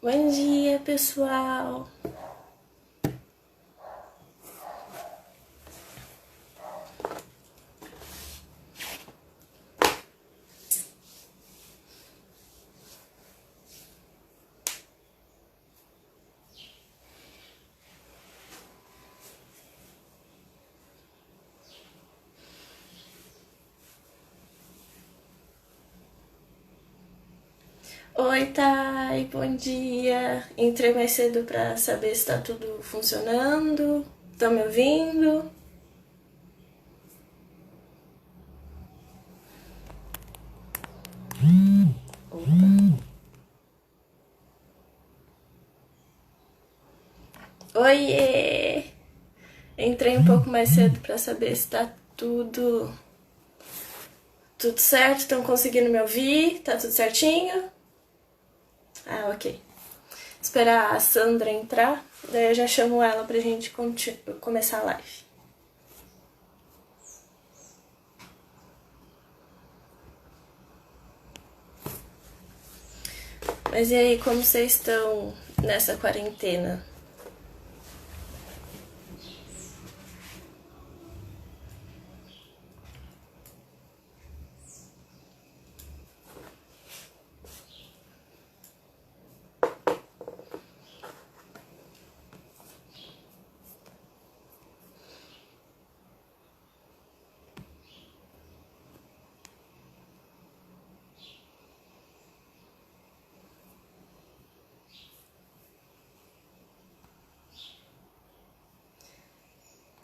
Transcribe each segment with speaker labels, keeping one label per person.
Speaker 1: Bom dia, pessoal! Oi, Thay, bom dia! Entrei mais cedo para saber se tá tudo funcionando. Estão me ouvindo? Opa! Oiê! Entrei um pouco mais cedo para saber se tá tudo certo. Estão conseguindo me ouvir? Tá tudo certinho? Ah, ok. Esperar a Sandra entrar, daí eu já chamo ela pra gente começar a live. Mas e aí, como vocês estão nessa quarentena?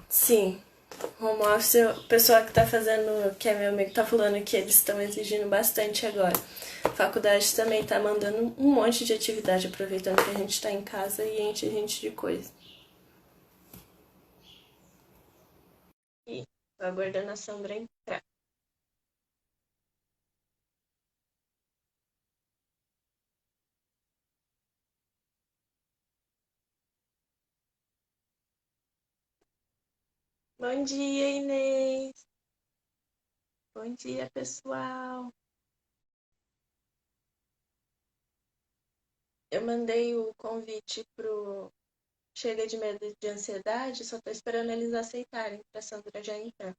Speaker 1: Sim, home office, o pessoal que tá fazendo, que é meu amigo, tá falando que eles estão exigindo bastante agora. A faculdade também tá mandando um monte de atividade, aproveitando que a gente tá em casa e enche a gente de coisa. E tô aguardando a Sandra entrar. Bom dia, Inês. Bom dia, pessoal. Eu mandei o convite pro Chega de Medo de Ansiedade, só tô esperando eles aceitarem pra Sandra já entrar.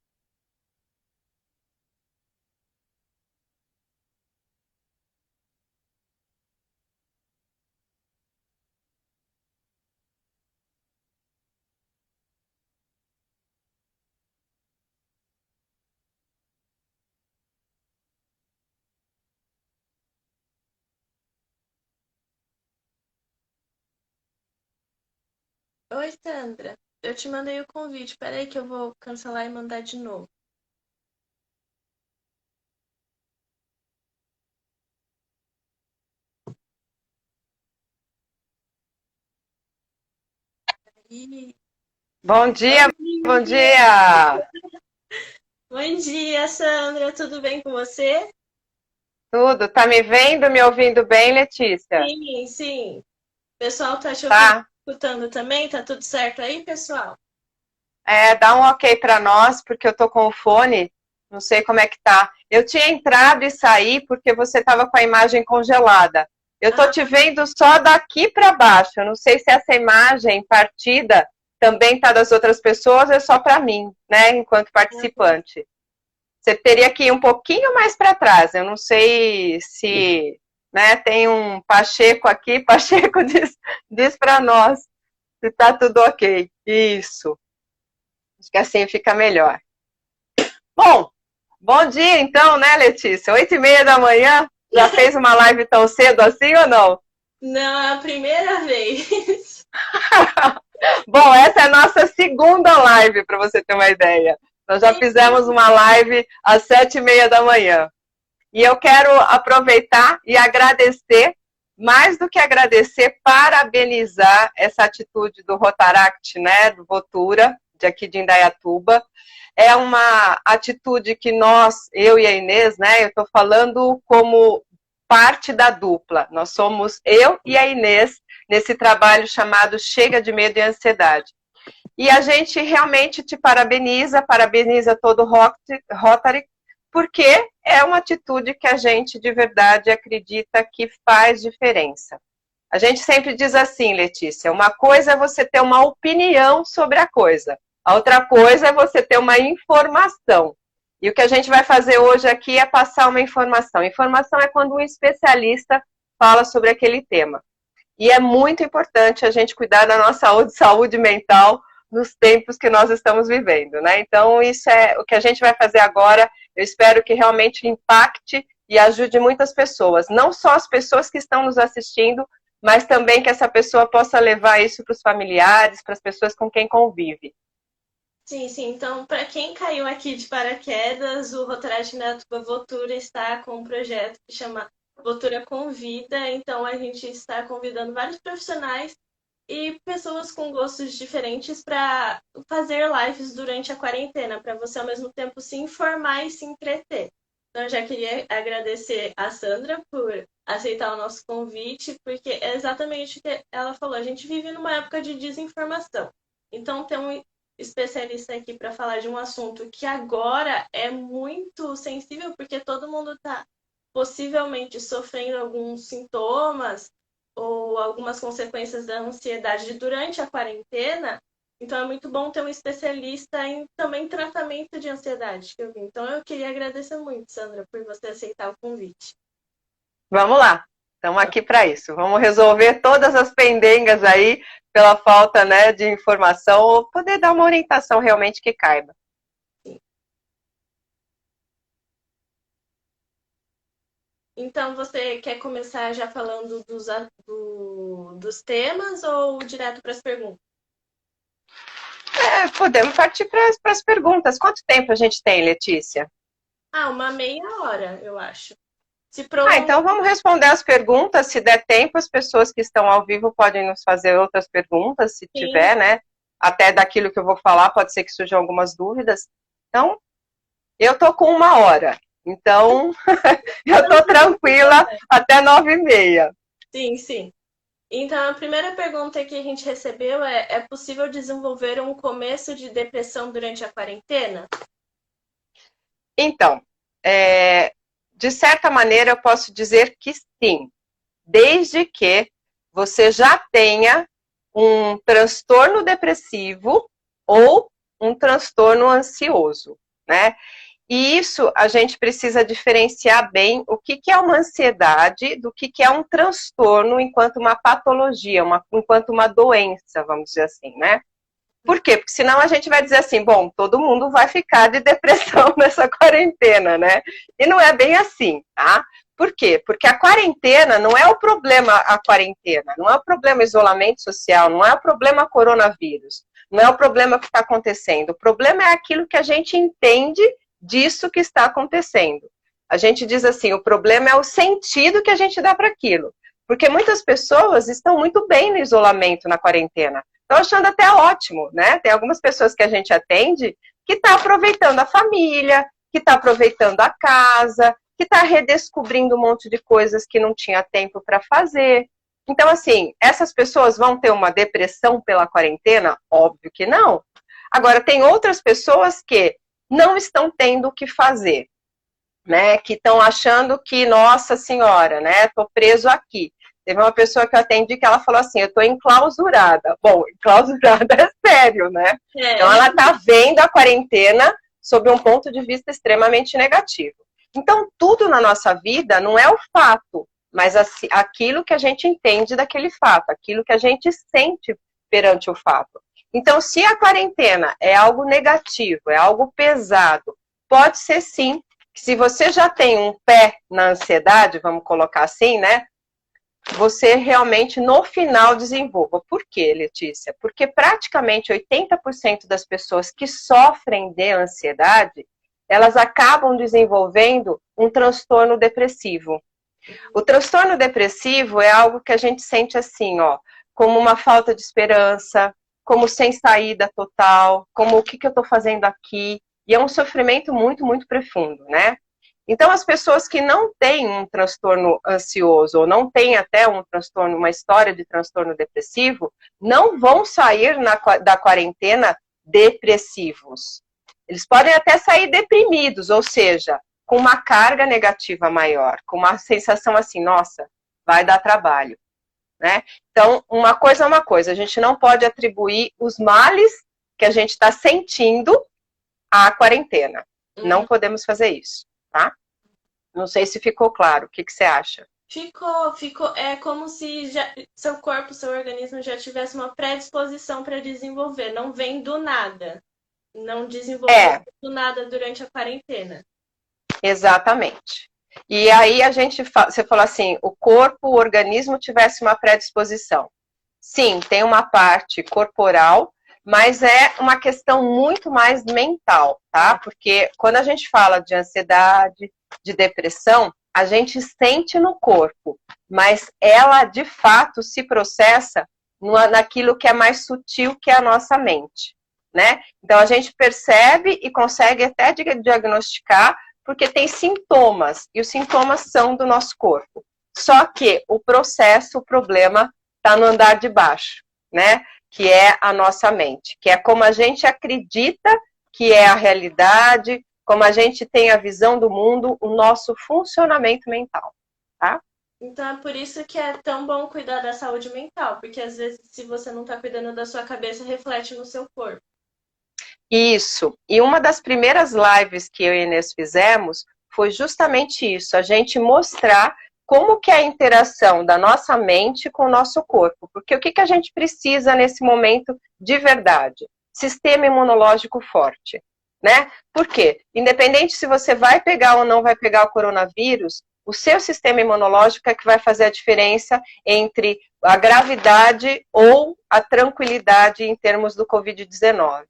Speaker 1: Oi, Sandra. Eu te mandei o convite. Peraí que eu vou cancelar e mandar de novo. Ih,
Speaker 2: Bom
Speaker 1: bom
Speaker 2: dia, bom
Speaker 1: dia!
Speaker 2: dia!
Speaker 1: Bom dia, Sandra. Tudo bem com você?
Speaker 2: Tudo? Tá me vendo, me ouvindo bem, Letícia?
Speaker 1: Sim, sim. O pessoal tá te ouvindo,
Speaker 2: Tá?
Speaker 1: escutando também? Tá tudo certo aí, pessoal?
Speaker 2: Dá um ok pra nós, porque eu tô com o fone, não sei como é que tá. Eu tinha entrado e saí porque você tava com a imagem congelada. Eu tô
Speaker 1: Ah,
Speaker 2: te vendo só daqui pra baixo. Eu não sei se essa imagem partida também tá das outras pessoas, ou é só pra mim, né, enquanto participante. Você teria que ir um pouquinho mais para trás. Eu não sei se, né, tem um Pacheco aqui. Pacheco diz para nós se está tudo ok. Isso. Acho que assim fica melhor. Bom, bom dia então, né, Letícia? 8h30 da manhã. Já fez uma live tão cedo assim ou não?
Speaker 1: não, é a primeira vez.
Speaker 2: Bom, essa é a nossa segunda live, para você ter uma ideia. Nós já fizemos uma live às 7h30 da manhã. E eu quero aproveitar e agradecer, mais do que agradecer, parabenizar essa atitude do Rotaract, né, do Votura, de aqui de Indaiatuba. É uma atitude que nós, eu e a Inês, né, eu estou falando como parte da dupla. Nós somos eu e a Inês nesse trabalho chamado Chega de Medo e Ansiedade. E a gente realmente te parabeniza todo o Rotary, porque é uma atitude que a gente de verdade acredita que faz diferença. A gente sempre diz assim, Letícia, uma coisa é você ter uma opinião sobre a coisa, a outra coisa é você ter uma informação. E o que a gente vai fazer hoje aqui é passar uma informação. Informação é quando um especialista fala sobre aquele tema. E é muito importante a gente cuidar da nossa saúde mental nos tempos que nós estamos vivendo, né? Então, isso é o que a gente vai fazer agora. Eu espero que realmente impacte e ajude muitas pessoas. Não só as pessoas que estão nos assistindo, mas também que essa pessoa possa levar isso para os familiares, para as pessoas com quem convive.
Speaker 1: Sim, sim. Então, para quem caiu aqui de paraquedas, o Rotaract Neto Votura está com um projeto que chama Votura Convida. Então, a gente está convidando vários profissionais e pessoas com gostos diferentes para fazer lives durante a quarentena, para você ao mesmo tempo se informar e se entreter. Então, eu já queria agradecer a Sandra por aceitar o nosso convite, porque é exatamente o que ela falou. A gente vive numa época de desinformação. Então, ter um especialista aqui para falar de um assunto que agora é muito sensível, porque todo mundo está possivelmente sofrendo alguns sintomas ou algumas consequências da ansiedade durante a quarentena. Então é muito bom ter um especialista em também tratamento de ansiedade que eu vi. Então eu queria agradecer muito, Sandra, por você aceitar o convite.
Speaker 2: Vamos lá, estamos aqui para isso. Vamos resolver todas as pendengas aí pela falta, né, de informação, ou poder dar uma orientação realmente que caiba.
Speaker 1: Sim. Então você quer começar já falando dos temas ou direto para as perguntas?
Speaker 2: Podemos partir para as perguntas. Quanto tempo a gente tem, Letícia?
Speaker 1: Uma meia hora, eu acho.
Speaker 2: Então vamos responder as perguntas. Se der tempo, as pessoas que estão ao vivo podem nos fazer outras perguntas, se tiver, né? Até daquilo que eu vou falar, pode ser que surjam algumas dúvidas. Então, eu tô com 1 hora. Então, eu tô tranquila até 9h30.
Speaker 1: Sim, sim. Então, a primeira pergunta que a gente recebeu é possível desenvolver um começo de depressão durante a quarentena?
Speaker 2: Então, de certa maneira, eu posso dizer que sim, desde que você já tenha um transtorno depressivo ou um transtorno ansioso, né? E isso a gente precisa diferenciar bem o que é uma ansiedade do que é um transtorno enquanto uma patologia, enquanto uma doença, vamos dizer assim, né? Por quê? Porque senão a gente vai dizer assim, bom, todo mundo vai ficar de depressão nessa quarentena, né? E não é bem assim, tá? Por quê? Porque a quarentena não é o problema, a quarentena, não é o problema isolamento social, não é o problema coronavírus, não é o problema que está acontecendo. O problema é aquilo que a gente entende disso que está acontecendo. A gente diz assim, o problema é o sentido que a gente dá para aquilo. Porque muitas pessoas estão muito bem no isolamento, na quarentena. Estão achando até ótimo, né? Tem algumas pessoas que a gente atende que está aproveitando a família, que está aproveitando a casa, que está redescobrindo um monte de coisas que não tinha tempo para fazer. Então, assim, essas pessoas vão ter uma depressão pela quarentena? Óbvio que não. Agora, tem outras pessoas que não estão tendo o que fazer, né? Que estão achando que, nossa senhora, né? Tô preso aqui. Teve uma pessoa que eu atendi que ela falou assim, eu tô enclausurada. Bom, enclausurada é sério, né? Então ela tá vendo a quarentena sob um ponto de vista extremamente negativo. Então tudo na nossa vida não é o fato, mas aquilo que a gente entende daquele fato, aquilo que a gente sente perante o fato. Então, se a quarentena é algo negativo, é algo pesado, pode ser sim, que se você já tem um pé na ansiedade, vamos colocar assim, né? Você realmente, no final, desenvolva. Por quê, Letícia? Porque praticamente 80% das pessoas que sofrem de ansiedade, elas acabam desenvolvendo um transtorno depressivo. O transtorno depressivo é algo que a gente sente assim, ó, como uma falta de esperança, como sem saída total, como o que eu estou fazendo aqui, e é um sofrimento muito, muito profundo, né? Então, as pessoas que não têm um transtorno ansioso, ou não têm até um transtorno, uma história de transtorno depressivo, não vão sair da quarentena depressivos. Eles podem até sair deprimidos, ou seja, com uma carga negativa maior, com uma sensação assim, nossa, vai dar trabalho. né? Então, uma coisa é uma coisa, a gente não pode atribuir os males que a gente está sentindo à quarentena. Não podemos fazer isso, tá? Não sei se ficou claro. O que você acha?
Speaker 1: Ficou. É como se seu corpo, seu organismo já tivesse uma predisposição para desenvolver. Não vem do nada. Não desenvolveu do nada durante a quarentena.
Speaker 2: Exatamente. E aí você falou assim, o corpo, o organismo tivesse uma predisposição. Sim, tem uma parte corporal, mas é uma questão muito mais mental, tá? Porque quando a gente fala de ansiedade, de depressão, a gente sente no corpo, mas ela de fato se processa naquilo que é mais sutil, que é a nossa mente, né? Então a gente percebe e consegue até diagnosticar, porque tem sintomas, e os sintomas são do nosso corpo. Só que o processo, o problema, está no andar de baixo, né? Que é a nossa mente, que é como a gente acredita que é a realidade, como a gente tem a visão do mundo, o nosso funcionamento mental, tá?
Speaker 1: Então é por isso que é tão bom cuidar da saúde mental, porque às vezes se você não está cuidando da sua cabeça, reflete no seu corpo.
Speaker 2: Isso. E uma das primeiras lives que eu e a Inês fizemos foi justamente isso, a gente mostrar como que é a interação da nossa mente com o nosso corpo. Porque o que a gente precisa nesse momento de verdade? Sistema imunológico forte, né? Por quê? Independente se você vai pegar ou não vai pegar o coronavírus, o seu sistema imunológico é que vai fazer a diferença entre a gravidade ou a tranquilidade em termos do Covid-19.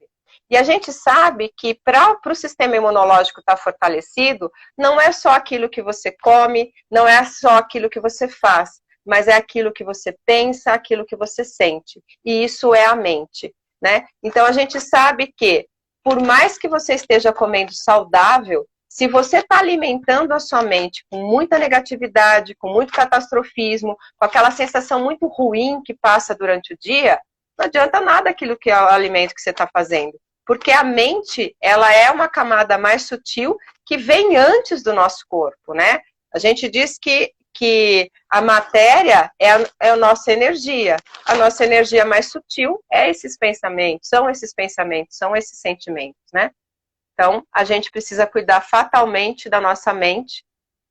Speaker 2: E a gente sabe que para o sistema imunológico estar fortalecido, não é só aquilo que você come, não é só aquilo que você faz, mas é aquilo que você pensa, aquilo que você sente. E isso é a mente, né? Então a gente sabe que, por mais que você esteja comendo saudável, se você está alimentando a sua mente com muita negatividade, com muito catastrofismo, com aquela sensação muito ruim que passa durante o dia, não adianta nada aquilo que é o alimento que você está fazendo. Porque a mente, ela é uma camada mais sutil que vem antes do nosso corpo, né? A gente diz que a matéria é a nossa energia. A nossa energia mais sutil é esses pensamentos, são esses sentimentos, né? Então, a gente precisa cuidar fatalmente da nossa mente,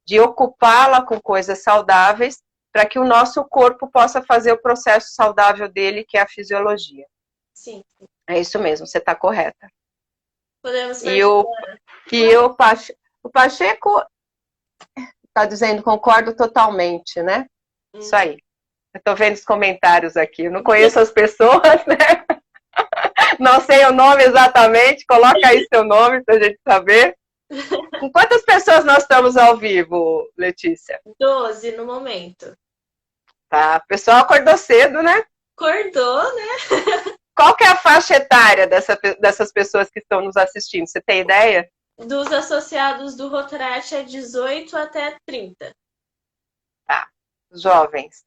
Speaker 2: de ocupá-la com coisas saudáveis, para que o nosso corpo possa fazer o processo saudável dele, que é a fisiologia.
Speaker 1: Sim.
Speaker 2: É isso mesmo, você está correta.
Speaker 1: Podemos
Speaker 2: e o Pacheco está dizendo, concordo totalmente, né? Isso aí. Eu estou vendo os comentários aqui. Eu não conheço as pessoas, né? Não sei o nome exatamente. Coloca aí seu nome para a gente saber. Com quantas pessoas nós estamos ao vivo, Letícia?
Speaker 1: 12 no momento.
Speaker 2: Tá, o pessoal acordou cedo, né?
Speaker 1: Acordou, né?
Speaker 2: Qual que é a faixa etária dessas pessoas que estão nos assistindo? Você tem ideia?
Speaker 1: Dos associados do Rotaract é 18 até 30.
Speaker 2: Tá, jovens.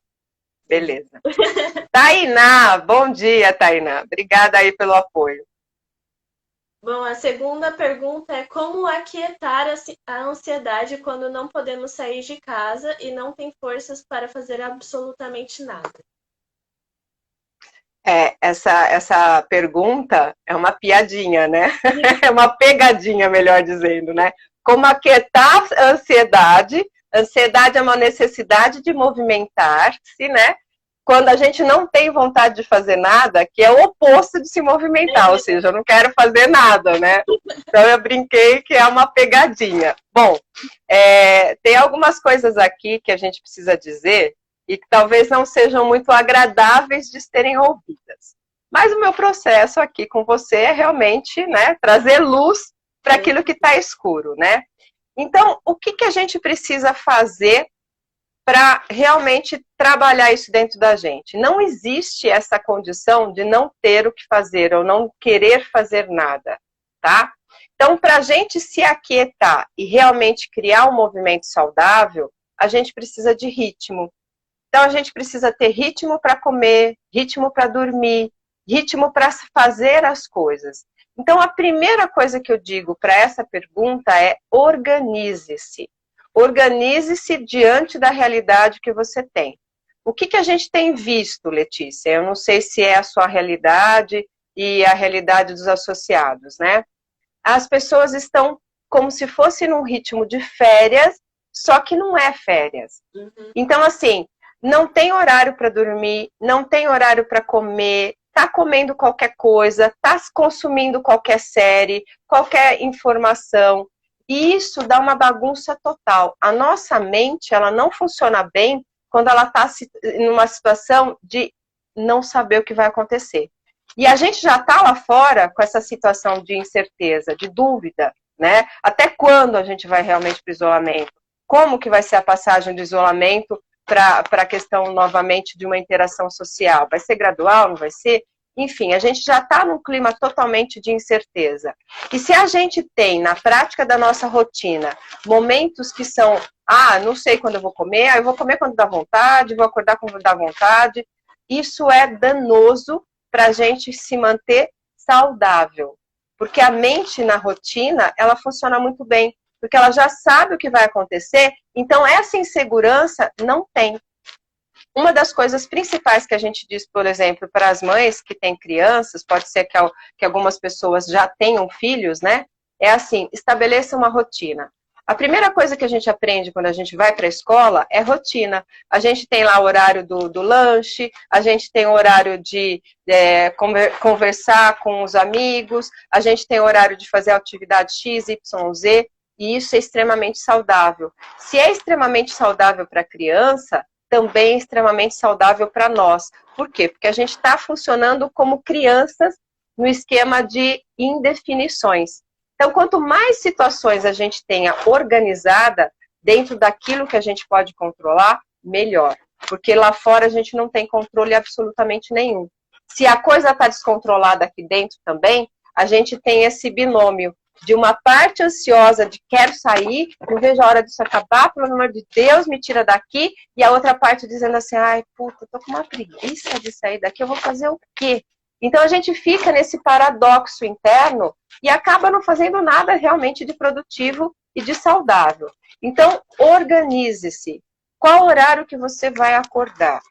Speaker 2: Beleza. Tainá, bom dia, Tainá. Obrigada aí pelo apoio.
Speaker 1: Bom, a segunda pergunta é como aquietar a ansiedade quando não podemos sair de casa e não tem forças para fazer absolutamente nada?
Speaker 2: Essa pergunta é uma piadinha, né? É uma pegadinha, melhor dizendo, né? Como aquietar a ansiedade? Ansiedade é uma necessidade de movimentar-se, né? Quando a gente não tem vontade de fazer nada, que é o oposto de se movimentar, ou seja, eu não quero fazer nada, né? Então eu brinquei que é uma pegadinha. Bom, tem algumas coisas aqui que a gente precisa dizer e que talvez não sejam muito agradáveis de serem ouvidas. Mas o meu processo aqui com você é realmente, né, trazer luz para aquilo que está escuro, né? Então, o que a gente precisa fazer para realmente trabalhar isso dentro da gente? Não existe essa condição de não ter o que fazer ou não querer fazer nada, tá? Então, para a gente se aquietar e realmente criar um movimento saudável, a gente precisa de ritmo. Então, a gente precisa ter ritmo para comer, ritmo para dormir, ritmo para fazer as coisas. Então, a primeira coisa que eu digo para essa pergunta é organize-se. Organize-se diante da realidade que você tem. O que que a gente tem visto, Letícia? Eu não sei se é a sua realidade e a realidade dos associados, né? As pessoas estão como se fosse num ritmo de férias, só que não é férias. Então, assim, não tem horário para dormir, não tem horário para comer, tá comendo qualquer coisa, tá consumindo qualquer série, qualquer informação. E isso dá uma bagunça total. A nossa mente, ela não funciona bem quando ela está numa situação de não saber o que vai acontecer. E a gente já está lá fora com essa situação de incerteza, de dúvida, né? Até quando a gente vai realmente para o isolamento? Como que vai ser a passagem do isolamento para a questão, novamente, de uma interação social? Vai ser gradual, não vai ser? Enfim, a gente já está num clima totalmente de incerteza. E se a gente tem, na prática da nossa rotina, momentos que são, não sei quando eu vou comer, eu vou comer quando dá vontade, vou acordar quando dá vontade, isso é danoso para a gente se manter saudável. Porque a mente na rotina, ela funciona muito bem, porque ela já sabe o que vai acontecer, então essa insegurança não tem. Uma das coisas principais que a gente diz, por exemplo, para as mães que têm crianças, pode ser que algumas pessoas já tenham filhos, né? É assim, estabeleça uma rotina. A primeira coisa que a gente aprende quando a gente vai para a escola é rotina. A gente tem lá o horário do lanche, a gente tem o horário de conversar com os amigos, a gente tem o horário de fazer a atividade X, Y, Z, e isso é extremamente saudável. Se é extremamente saudável para a criança, também é extremamente saudável para nós. Por quê? Porque a gente está funcionando como crianças no esquema de indefinições. Então, quanto mais situações a gente tenha organizada dentro daquilo que a gente pode controlar, melhor. Porque lá fora a gente não tem controle absolutamente nenhum. Se a coisa está descontrolada aqui dentro também, a gente tem esse binômio de uma parte ansiosa de quero sair, não vejo a hora disso acabar, pelo amor de Deus, me tira daqui, e a outra parte dizendo assim, ai, puta, tô com uma preguiça de sair daqui, eu vou fazer o quê? Então a gente fica nesse paradoxo interno e acaba não fazendo nada realmente de produtivo e de saudável. Então, organize-se. Qual horário que você vai acordar?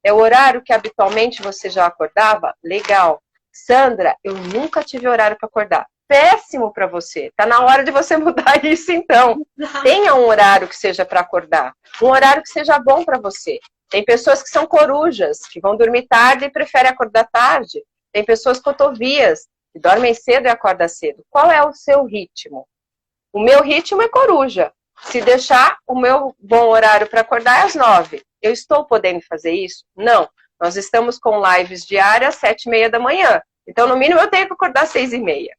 Speaker 2: É o horário que habitualmente você já acordava? Legal. Sandra, eu nunca tive horário para acordar. Péssimo para você. Tá na hora de você mudar isso, então. Tenha um horário que seja para acordar. Um horário que seja bom para você. Tem pessoas que são corujas, que vão dormir tarde e preferem acordar tarde. Tem pessoas cotovias, que dormem cedo e acordam cedo. Qual é o seu ritmo? O meu ritmo é coruja. Se deixar, o meu bom horário para acordar é às 9. Eu estou podendo fazer isso? Não. Nós estamos com lives diárias às 7h30 da manhã. Então, no mínimo, eu tenho que acordar às 6h30.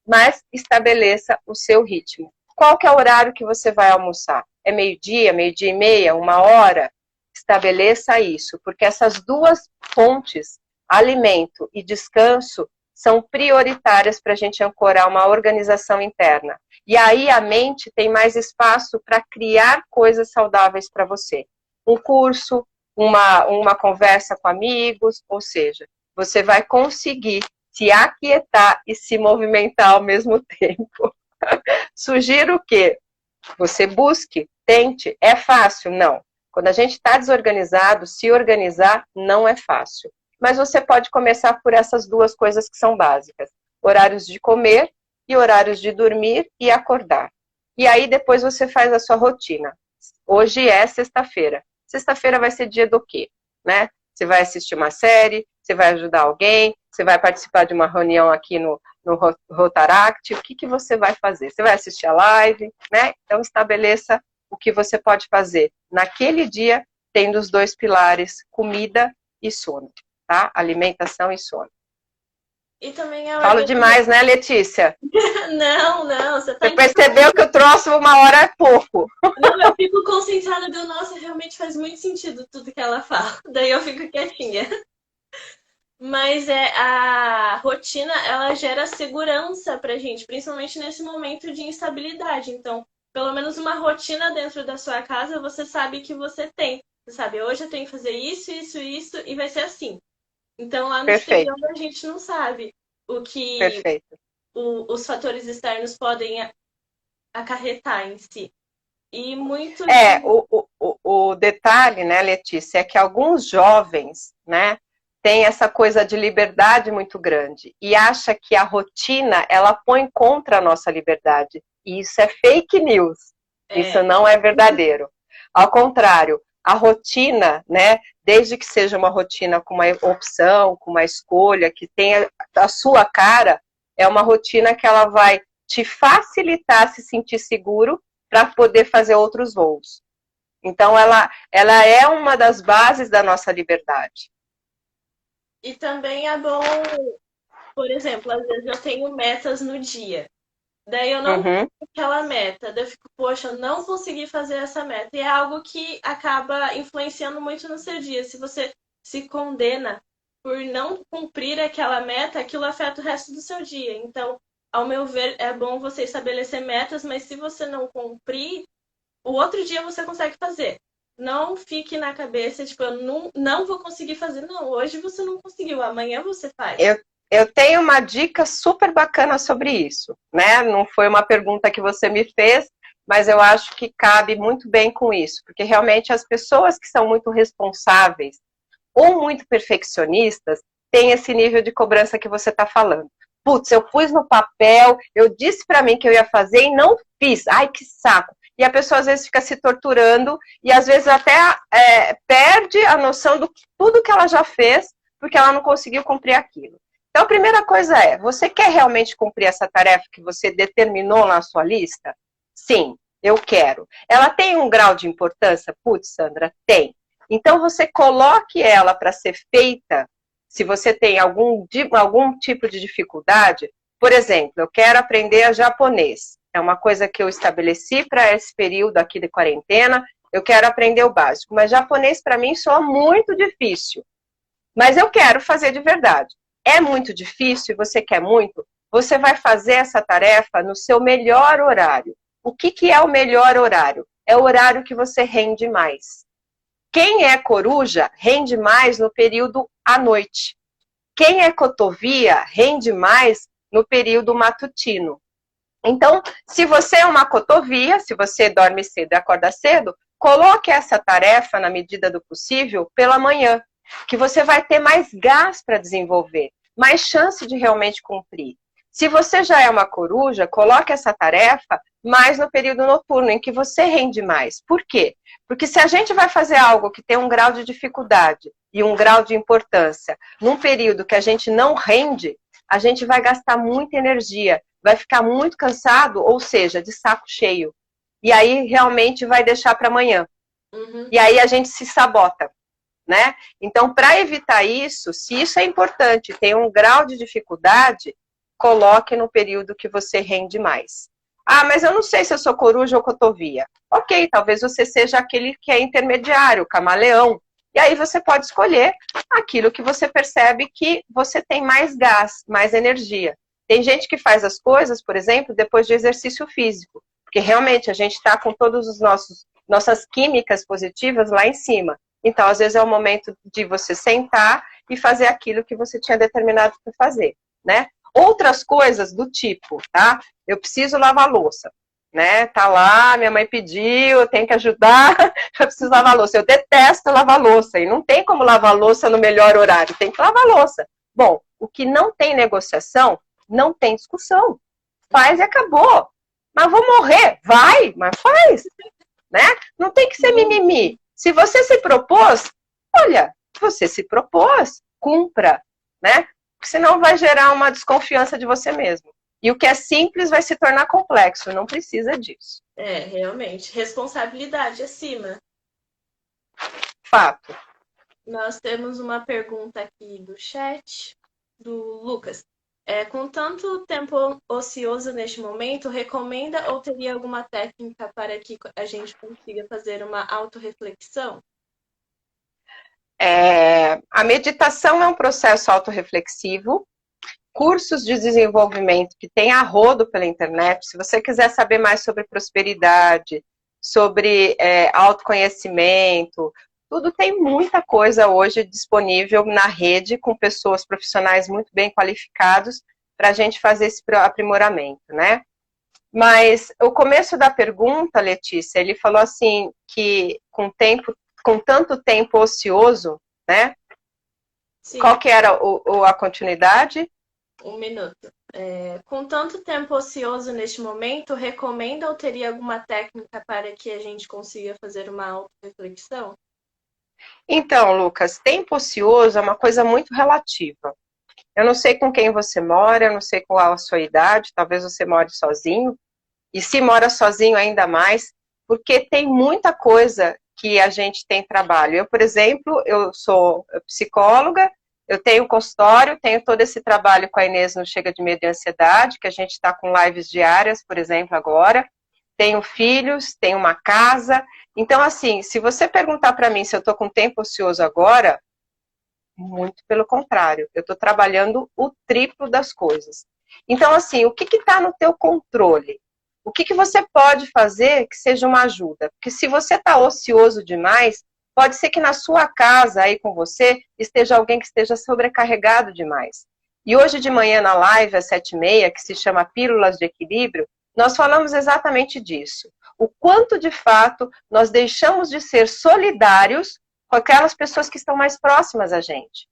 Speaker 2: Mas estabeleça o seu ritmo. Qual que é o horário que você vai almoçar? É meio-dia, meio-dia e meia, 1h? Estabeleça isso, porque essas duas fontes, alimento e descanso, são prioritárias para a gente ancorar uma organização interna. E aí a mente tem mais espaço para criar coisas saudáveis para você. Um curso, uma conversa com amigos, ou seja, você vai conseguir se aquietar e se movimentar ao mesmo tempo. Sugiro que você busque, tente. É fácil? Não. Quando a gente está desorganizado, se organizar não é fácil. Mas você pode começar por essas duas coisas que são básicas. Horários de comer e horários de dormir e acordar. E aí depois você faz a sua rotina. Hoje é sexta-feira. Sexta-feira vai ser dia do quê? Né? Você vai assistir uma série, você vai ajudar alguém, você vai participar de uma reunião aqui no Rotaract. O que você vai fazer? Você vai assistir a live, né? Então estabeleça o que você pode fazer naquele dia, tendo os dois pilares, comida e sono, tá? Alimentação e sono.
Speaker 1: E também é
Speaker 2: Falo demais, né, Letícia?
Speaker 1: Não, você tá...
Speaker 2: Você percebeu que o troço 1h é pouco.
Speaker 1: Não, eu fico concentrada, nossa, realmente faz muito sentido tudo que ela fala. Daí eu fico quietinha. Mas a rotina, ela gera segurança pra gente, principalmente nesse momento de instabilidade. Então, pelo menos uma rotina dentro da sua casa, você sabe que você tem. Você sabe, hoje eu tenho que fazer isso, isso, isso, e vai ser assim. Então, lá no exterior, a gente não sabe o que os fatores externos podem acarretar em si. E muito
Speaker 2: É,
Speaker 1: de...
Speaker 2: o detalhe, né, Letícia, é que alguns jovens, né, têm essa coisa de liberdade muito grande e acha que a rotina, ela põe contra a nossa liberdade. E isso é fake news. Isso
Speaker 1: É,
Speaker 2: não é verdadeiro. Ao contrário, a rotina, né, desde que seja uma rotina com uma opção, com uma escolha, que tenha a sua cara, é uma rotina que ela vai te facilitar se sentir seguro para poder fazer outros voos. Então, ela é uma das bases da nossa liberdade.
Speaker 1: e também é bom, por exemplo, às vezes eu tenho metas no dia. Daí eu não
Speaker 2: Uhum.
Speaker 1: tenho aquela meta. Daí eu fico, poxa, eu não consegui fazer essa meta. E é algo que acaba influenciando muito no seu dia. Se você se condena por não cumprir aquela meta, aquilo afeta o resto do seu dia. Então, ao meu ver, é bom você estabelecer metas, mas se você não cumprir, o outro dia você consegue fazer. Não fique na cabeça, tipo, eu não vou conseguir fazer. Não, hoje você não conseguiu, amanhã você faz.
Speaker 2: Eu tenho uma dica super bacana sobre isso, né? Não foi uma pergunta que você me fez, mas eu acho que cabe muito bem com isso, porque realmente as pessoas que são muito responsáveis ou muito perfeccionistas têm esse nível de cobrança que você está falando. Putz, eu pus no papel, eu disse para mim que eu ia fazer e não fiz. Ai, que saco. E a pessoa às vezes fica se torturando e às vezes até perde a noção do que tudo que ela já fez porque ela não conseguiu cumprir aquilo. Então, a primeira coisa é, você quer realmente cumprir essa tarefa que você determinou na sua lista? Sim, eu quero. Ela tem um grau de importância? Putz, Sandra, tem. Então, você coloque ela para ser feita, se você tem algum tipo de dificuldade. Por exemplo, eu quero aprender japonês. É uma coisa que eu estabeleci para esse período aqui de quarentena. Eu quero aprender o básico. Mas japonês, para mim, soa muito difícil. Mas eu quero fazer de verdade. É muito difícil, você quer muito, você vai fazer essa tarefa no seu melhor horário. O que é o melhor horário? É o horário que você rende mais. Quem é coruja rende mais no período à noite. Quem é cotovia rende mais no período matutino. Então, se você é uma cotovia, se você dorme cedo e acorda cedo, coloque essa tarefa, na medida do possível, pela manhã, que você vai ter mais gás para desenvolver, mais chance de realmente cumprir. Se você já é uma coruja, coloque essa tarefa mais no período noturno, em que você rende mais. Por quê? Porque se a gente vai fazer algo que tem um grau de dificuldade e um grau de importância, num período que a gente não rende, a gente vai gastar muita energia, vai ficar muito cansado, ou seja, de saco cheio. E aí realmente vai deixar para amanhã.
Speaker 1: Uhum.
Speaker 2: E aí a gente se sabota, né? Então, para evitar isso, se isso é importante, tem um grau de dificuldade, coloque no período que você rende mais. Ah, mas eu não sei se eu sou coruja ou cotovia. Ok, talvez você seja aquele que é intermediário, camaleão. E aí você pode escolher aquilo que você percebe que você tem mais gás, mais energia. Tem gente que faz as coisas, por exemplo, depois de exercício físico. Porque realmente a gente está com todas as nossas químicas positivas lá em cima. Então, às vezes é o momento de você sentar e fazer aquilo que você tinha determinado para fazer, né? Outras coisas do tipo, tá? Eu preciso lavar louça, né? Tá lá, minha mãe pediu, eu tenho que ajudar, eu preciso lavar louça. Eu detesto lavar louça e não tem como lavar louça no melhor horário, tem que lavar louça. Bom, o que não tem negociação, não tem discussão. Faz e acabou. Mas vou morrer? Vai, mas faz, né? Não tem que ser mimimi. Se você se propôs, olha, você se propôs, cumpra, né? Porque senão vai gerar uma desconfiança de você mesmo. E o que é simples vai se tornar complexo, não precisa disso.
Speaker 1: É, realmente. Responsabilidade acima.
Speaker 2: Fato.
Speaker 1: Nós temos uma pergunta aqui do chat, do Lucas. Com tanto tempo ocioso neste momento, recomenda ou teria alguma técnica para que a gente consiga fazer uma autorreflexão?
Speaker 2: A meditação é um processo autorreflexivo. Cursos de desenvolvimento que tem a rodo pela internet. Se você quiser saber mais sobre prosperidade, sobre autoconhecimento, tudo tem muita coisa hoje disponível na rede com pessoas profissionais muito bem qualificados para a gente fazer esse aprimoramento, né? Mas o começo da pergunta, Letícia, ele falou assim que com tanto tempo ocioso, né?
Speaker 1: Sim.
Speaker 2: Qual que era a continuidade?
Speaker 1: Um minuto. Com tanto tempo ocioso neste momento, recomenda ou teria alguma técnica para que a gente consiga fazer uma auto-reflexão?
Speaker 2: Então, Lucas, tempo ocioso é uma coisa muito relativa. Eu não sei com quem você mora, eu não sei qual a sua idade, talvez você more sozinho, e se mora sozinho ainda mais, porque tem muita coisa que a gente tem trabalho. Eu, por exemplo, eu sou psicóloga, eu tenho consultório, tenho todo esse trabalho com a Inês no Chega de Medo e Ansiedade, que a gente está com lives diárias, por exemplo, agora. Tenho filhos, tenho uma casa. Então, assim, se você perguntar para mim se eu estou com tempo ocioso agora, muito pelo contrário, eu estou trabalhando o triplo das coisas. Então, assim, o que está no teu controle? O que você pode fazer que seja uma ajuda? Porque se você está ocioso demais, pode ser que na sua casa, aí com você, esteja alguém que esteja sobrecarregado demais. E hoje de manhã na live, às 7h30, que se chama Pílulas de Equilíbrio, nós falamos exatamente disso. O quanto, de fato, nós deixamos de ser solidários com aquelas pessoas que estão mais próximas a gente.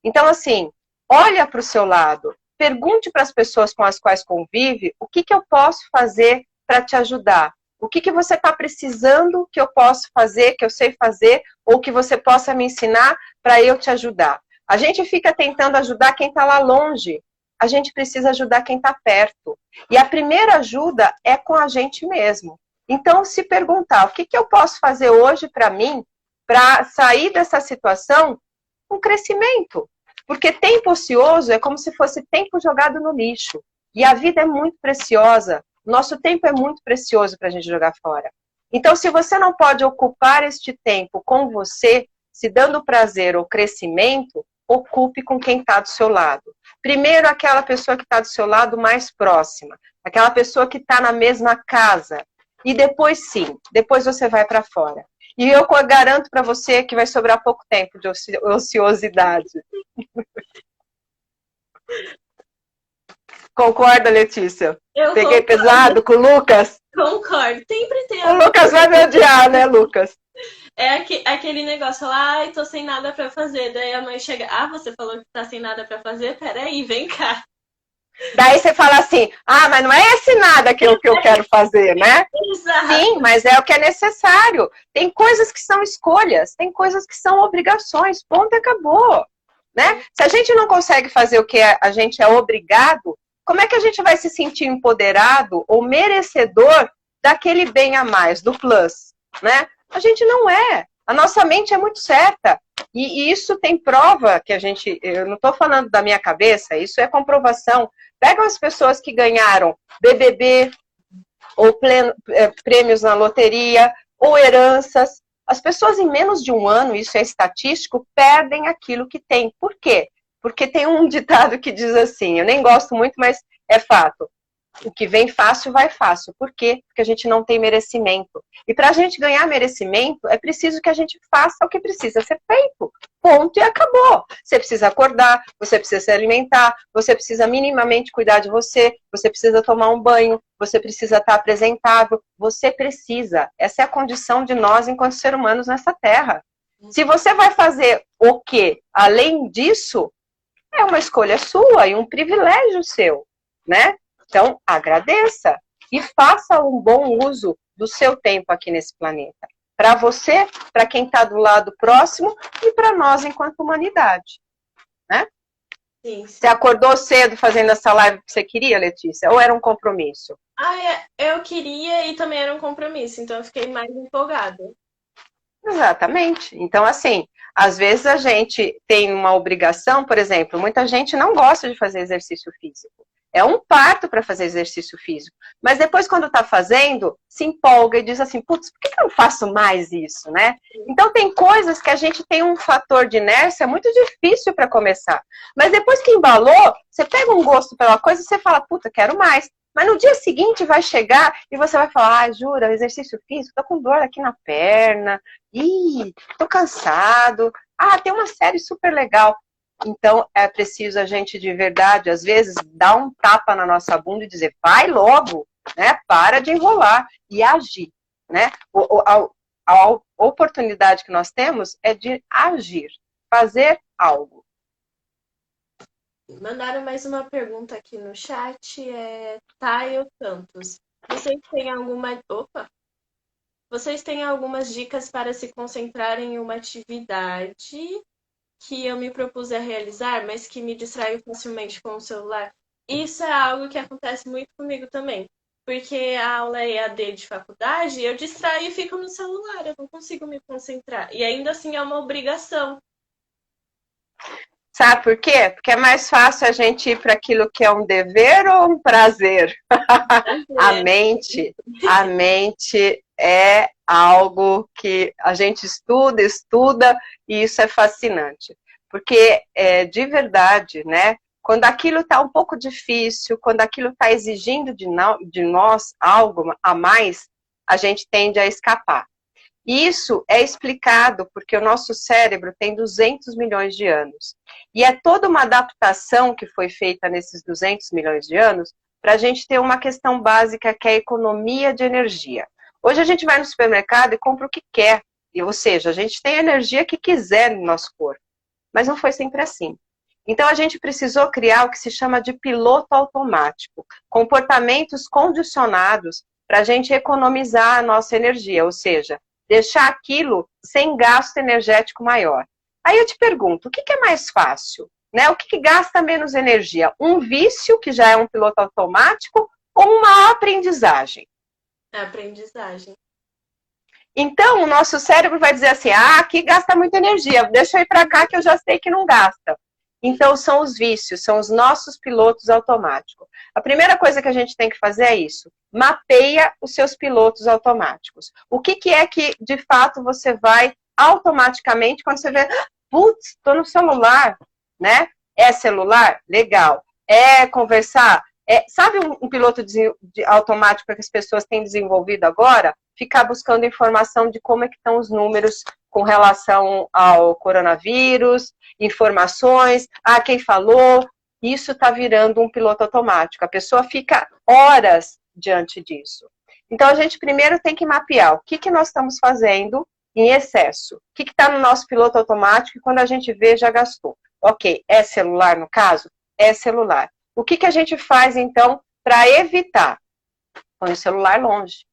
Speaker 2: Então, assim, olha para o seu lado, pergunte para as pessoas com as quais convive o que eu posso fazer para te ajudar. O que você está precisando que eu posso fazer, que eu sei fazer, ou que você possa me ensinar para eu te ajudar. A gente fica tentando ajudar quem está lá longe. A gente precisa ajudar quem está perto. E a primeira ajuda é com a gente mesmo. Então, se perguntar, o que eu posso fazer hoje para mim, para sair dessa situação com crescimento? Porque tempo ocioso é como se fosse tempo jogado no lixo. E a vida é muito preciosa. Nosso tempo é muito precioso para a gente jogar fora. Então, se você não pode ocupar este tempo com você, se dando prazer ou crescimento, ocupe com quem está do seu lado. Primeiro, aquela pessoa que está do seu lado mais próxima. Aquela pessoa que está na mesma casa. E depois, sim, depois você vai para fora. E eu garanto para você que vai sobrar pouco tempo de ociosidade. Concorda, Letícia? Peguei pesado com o Lucas?
Speaker 1: Concordo. Sempre tem.
Speaker 2: O Lucas vai me odiar, né, Lucas?
Speaker 1: É aquele negócio lá, ai, tô sem nada pra fazer. Daí a mãe chega, você falou que tá sem nada pra fazer? Peraí, vem cá.
Speaker 2: Daí você fala assim, mas não é esse nada que eu quero fazer, né?
Speaker 1: Exato.
Speaker 2: Sim, mas é o que é necessário. Tem coisas que são escolhas, tem coisas que são obrigações, ponto e acabou. Né? Se a gente não consegue fazer o que a gente é obrigado, como é que a gente vai se sentir empoderado ou merecedor daquele bem a mais, do plus, né? A gente não é. A nossa mente é muito certa. E isso tem prova que eu não estou falando da minha cabeça, isso é comprovação. Pegam as pessoas que ganharam BBB, ou prêmios na loteria, ou heranças. As pessoas em menos de um ano, isso é estatístico, perdem aquilo que têm. Por quê? Porque tem um ditado que diz assim, eu nem gosto muito, mas é fato. O que vem fácil, vai fácil. Por quê? Porque a gente não tem merecimento. E para a gente ganhar merecimento, é preciso que a gente faça o que precisa ser feito. Ponto e acabou. Você precisa acordar, você precisa se alimentar, você precisa minimamente cuidar de você, você precisa tomar um banho, você precisa estar apresentável, você precisa. Essa é a condição de nós enquanto seres humanos nessa terra. Se você vai fazer o quê? Além disso, é uma escolha sua e um privilégio seu, né? Então, agradeça e faça um bom uso do seu tempo aqui nesse planeta. Para você, para quem está do lado próximo e para nós enquanto humanidade. Né?
Speaker 1: Sim.
Speaker 2: Você acordou cedo fazendo essa live que você queria, Letícia? Ou era um compromisso?
Speaker 1: Eu queria e também era um compromisso, então eu fiquei mais empolgada.
Speaker 2: Exatamente. Então, assim, às vezes a gente tem uma obrigação, por exemplo, muita gente não gosta de fazer exercício físico. É um parto para fazer exercício físico. Mas depois, quando está fazendo, se empolga e diz assim, putz, por que eu não faço mais isso, né? Então, tem coisas que a gente tem um fator de inércia muito difícil para começar. Mas depois que embalou, você pega um gosto pela coisa e você fala, puta, quero mais. Mas no dia seguinte vai chegar e você vai falar, jura, exercício físico, tô com dor aqui na perna, tô cansado, tem uma série super legal. Então, é preciso a gente, de verdade, às vezes, dar um tapa na nossa bunda e dizer, vai logo, né? Para de enrolar e agir, né? A oportunidade que nós temos é de agir, fazer algo.
Speaker 1: Mandaram mais uma pergunta aqui no chat, Taio Santos. Vocês têm alguma... Opa! Vocês têm algumas dicas para se concentrar em uma atividade que eu me propus a realizar, mas que me distraio facilmente com o celular? Isso é algo que acontece muito comigo também. Porque a aula é EAD de faculdade, eu distraio e fico no celular, eu não consigo me concentrar. E ainda assim é uma obrigação.
Speaker 2: Sabe por quê? Porque é mais fácil a gente ir para aquilo que é um dever ou um prazer. A mente é algo que a gente estuda, e isso é fascinante. Porque, de verdade, né? Quando aquilo está um pouco difícil, quando aquilo está exigindo de nós algo a mais, a gente tende a escapar. Isso é explicado porque o nosso cérebro tem 200 milhões de anos. E é toda uma adaptação que foi feita nesses 200 milhões de anos para a gente ter uma questão básica que é a economia de energia. Hoje a gente vai no supermercado e compra o que quer. Ou seja, a gente tem a energia que quiser no nosso corpo. Mas não foi sempre assim. Então a gente precisou criar o que se chama de piloto automático. Comportamentos condicionados para a gente economizar a nossa energia. Ou seja, deixar aquilo sem gasto energético maior. Aí eu te pergunto, o que é mais fácil? Né? O que gasta menos energia? Um vício, que já é um piloto automático, ou uma aprendizagem?
Speaker 1: É aprendizagem.
Speaker 2: Então, o nosso cérebro vai dizer assim, aqui gasta muita energia, deixa eu ir para cá que eu já sei que não gasta. Então, são os vícios, são os nossos pilotos automáticos. A primeira coisa que a gente tem que fazer é isso. Mapeia os seus pilotos automáticos. O que é que, de fato, você vai automaticamente, quando você vê, putz, estou no celular, né? É celular? Legal. É conversar? Sabe um piloto automático que as pessoas têm desenvolvido agora? Ficar buscando informação de como é que estão os números com relação ao coronavírus, informações, quem falou, isso está virando um piloto automático. A pessoa fica horas diante disso. Então, a gente primeiro tem que mapear o que nós estamos fazendo em excesso. O que está no nosso piloto automático e quando a gente vê, já gastou. Ok, é celular no caso? É celular. O que a gente faz, então, para evitar? Põe o celular longe.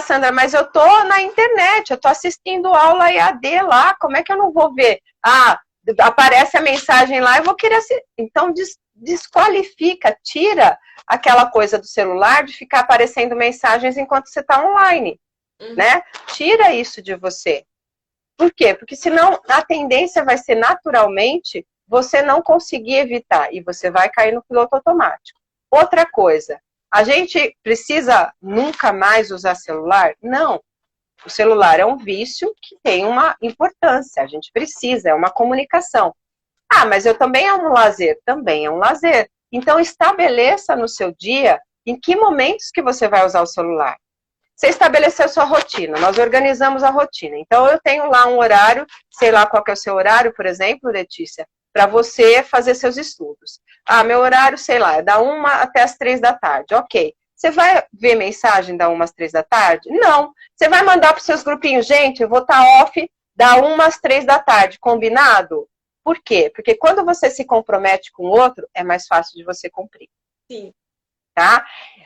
Speaker 2: Sandra, mas eu tô na internet, eu tô assistindo aula EAD lá, como é que eu não vou ver? Aparece a mensagem lá, eu vou querer assistir. Então, desqualifica, tira aquela coisa do celular de ficar aparecendo mensagens enquanto você está online, né? Tira isso de você. Por quê? Porque senão a tendência vai ser naturalmente você não conseguir evitar e você vai cair no piloto automático. Outra coisa, a gente precisa nunca mais usar celular? Não. O celular é um vício que tem uma importância. A gente precisa, é uma comunicação. Mas eu também é um lazer. Também é um lazer. Então, estabeleça no seu dia em que momentos que você vai usar o celular. Você estabeleceu sua rotina. Nós organizamos a rotina. Então, eu tenho lá um horário, sei lá qual que é o seu horário, por exemplo, Letícia, para você fazer seus estudos. Meu horário, sei lá, é da 1 até as 3 da tarde. Ok. Você vai ver mensagem da 1 às 3 da tarde? Não. Você vai mandar para os seus grupinhos, gente, eu vou estar off da 1 às 3 da tarde, combinado? Por quê? Porque quando você se compromete com o outro, é mais fácil de você cumprir.
Speaker 1: Sim.
Speaker 2: Tá?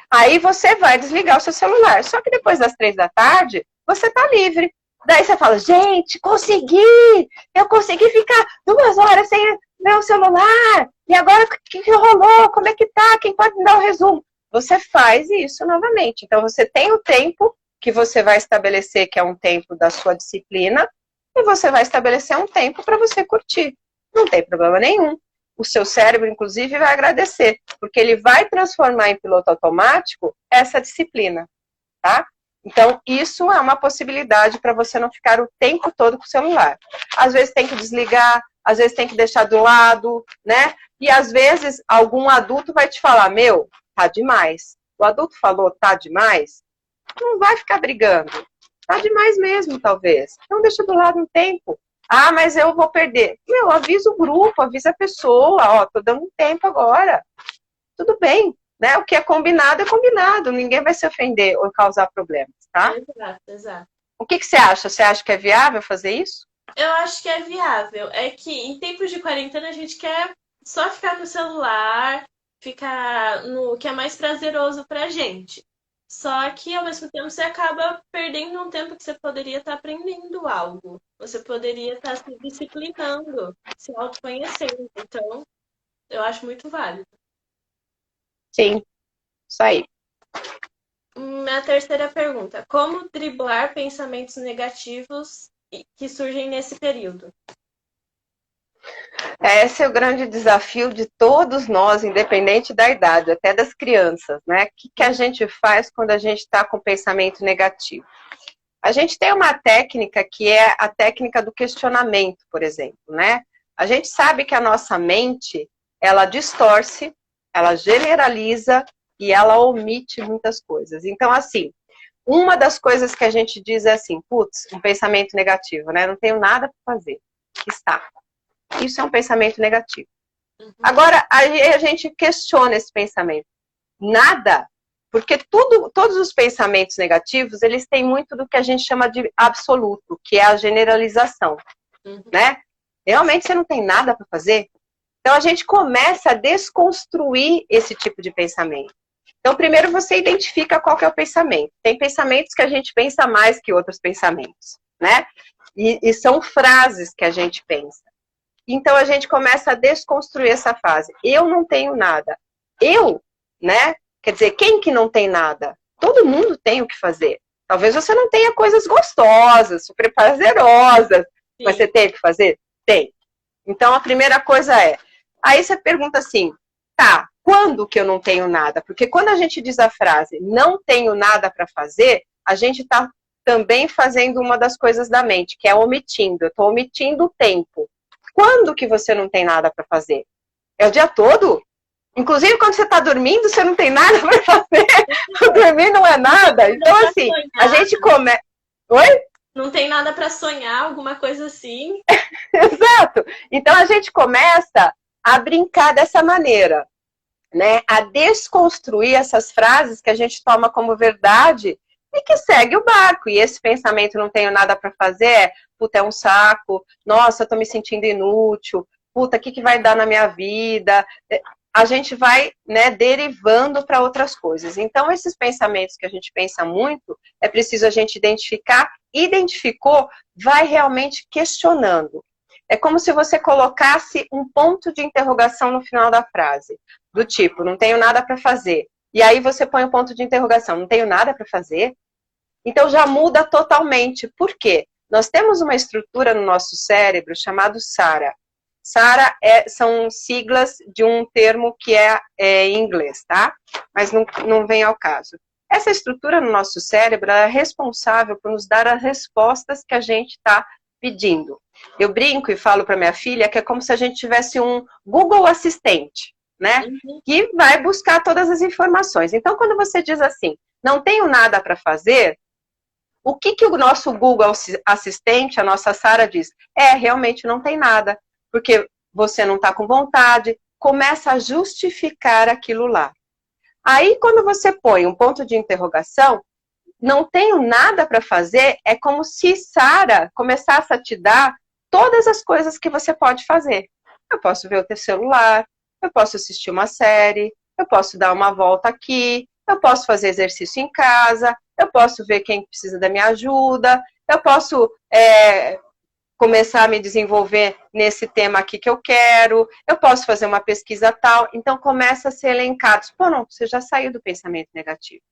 Speaker 2: Aí você vai desligar o seu celular. Só que depois das 3 da tarde, você tá livre. Daí você fala, gente, consegui! Eu consegui ficar 2 horas sem meu celular. E agora, o que rolou? Como é que tá? Quem pode me dar o resumo? Você faz isso novamente. Então, você tem o tempo que você vai estabelecer, que é um tempo da sua disciplina, e você vai estabelecer um tempo para você curtir. Não tem problema nenhum. O seu cérebro, inclusive, vai agradecer, porque ele vai transformar em piloto automático essa disciplina, tá? Então, isso é uma possibilidade para você não ficar o tempo todo com o celular. Às vezes tem que desligar, às vezes tem que deixar do lado, né? E às vezes algum adulto vai te falar, meu, tá demais. O adulto falou, tá demais, não vai ficar brigando. Tá demais mesmo, talvez. Então deixa do lado um tempo. Mas eu vou perder. Meu, avisa o grupo, avisa a pessoa, tô dando um tempo agora. Tudo bem. né? O que é combinado, ninguém vai se ofender ou causar problemas, tá?
Speaker 1: Exato, exato.
Speaker 2: O que você acha? Você acha que é viável fazer isso?
Speaker 1: Eu acho que é viável. É que em tempos de quarentena a gente quer só ficar no celular, ficar no que é mais prazeroso pra gente. Só que ao mesmo tempo você acaba perdendo um tempo que você poderia estar aprendendo algo. Você poderia estar se disciplinando, se autoconhecendo. Então, eu acho muito válido.
Speaker 2: Sim, isso aí.
Speaker 1: Minha terceira pergunta: como driblar pensamentos negativos que surgem nesse período?
Speaker 2: Esse é o grande desafio de todos nós, independente da idade, até das crianças, né? O que a gente faz quando a gente está com pensamento negativo? A gente tem uma técnica que é a técnica do questionamento, por exemplo, né? A gente sabe que a nossa mente, ela distorce, ela generaliza e ela omite muitas coisas. Então, assim, uma das coisas que a gente diz é assim, putz, um pensamento negativo, né? Não tenho nada para fazer. Está. Isso é um pensamento negativo. Agora, aí a gente questiona esse pensamento. Nada, porque todos os pensamentos negativos, eles têm muito do que a gente chama de absoluto, que é a generalização, né? Realmente você não tem nada para fazer? Então a gente começa a desconstruir esse tipo de pensamento. Então primeiro você identifica qual que é o pensamento. Tem pensamentos que a gente pensa mais que outros pensamentos, né? E são frases que a gente pensa. Então a gente começa a desconstruir essa fase. Eu não tenho nada. Eu, né? Quer dizer, quem que não tem nada? Todo mundo tem o que fazer. Talvez você não tenha coisas gostosas, super prazerosas, mas você tem o que fazer? Tem. Então a primeira coisa é, aí você pergunta assim, tá, quando que eu não tenho nada? Porque quando a gente diz a frase, não tenho nada para fazer, a gente está também fazendo uma das coisas da mente, que é omitindo. Eu estou omitindo o tempo. Quando que você não tem nada para fazer? É o dia todo? Inclusive, quando você está dormindo, você não tem nada para fazer. Dormir não é nada. Então, assim, a gente começa... Oi?
Speaker 1: Não tem nada para sonhar, alguma coisa assim.
Speaker 2: Exato. Então, a gente começa a brincar dessa maneira, né? A desconstruir essas frases que a gente toma como verdade e que segue o barco. E esse pensamento, não tenho nada para fazer, puta, é um saco, nossa, eu tô me sentindo inútil, puta, o que vai dar na minha vida? A gente vai, né, derivando para outras coisas. Então, esses pensamentos que a gente pensa muito, é preciso a gente identificar. Identificou, vai realmente questionando. É como se você colocasse um ponto de interrogação no final da frase. Do tipo, não tenho nada para fazer. E aí você põe um ponto de interrogação, não tenho nada para fazer? Então já muda totalmente. Por quê? Nós temos uma estrutura no nosso cérebro chamado SARA. SARA são siglas de um termo que é em inglês, tá? Mas não vem ao caso. Essa estrutura no nosso cérebro é responsável por nos dar as respostas que a gente está pedindo. Eu brinco e falo para minha filha que é como se a gente tivesse um Google Assistente, né? Que vai buscar todas as informações. Então, quando você diz assim, não tenho nada para fazer, o que o nosso Google Assistente, a nossa Sara, diz? Realmente não tem nada, porque você não está com vontade, começa a justificar aquilo lá. Aí, quando você põe um ponto de interrogação, não tenho nada para fazer, é como se Sara começasse a te dar todas as coisas que você pode fazer. Eu posso ver o teu celular, eu posso assistir uma série, eu posso dar uma volta aqui, eu posso fazer exercício em casa, eu posso ver quem precisa da minha ajuda, eu posso começar a me desenvolver nesse tema aqui que eu quero, eu posso fazer uma pesquisa tal. Então, começa a ser elencado. Pô, não, você já saiu do pensamento negativo.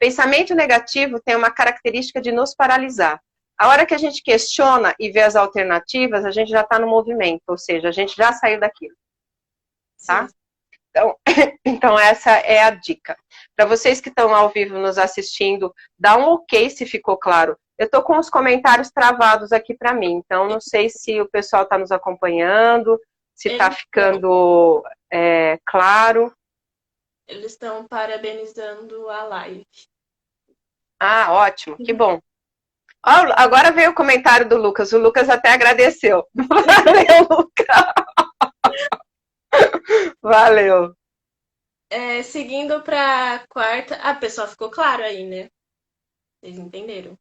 Speaker 2: Pensamento negativo tem uma característica de nos paralisar. A hora que a gente questiona e vê as alternativas, a gente já está no movimento, ou seja, a gente já saiu daquilo. Tá? Então, essa é a dica. Para vocês que estão ao vivo nos assistindo, dá um ok se ficou claro. Eu estou com os comentários travados aqui para mim, então não sei se o pessoal está nos acompanhando, se está ficando claro.
Speaker 1: Eles estão parabenizando a live.
Speaker 2: Ah, ótimo, que bom. Agora veio o comentário do Lucas. O Lucas até agradeceu. Valeu, Lucas. Valeu.
Speaker 1: Seguindo pra quarta. A pessoa ficou claro aí, né? Vocês entenderam?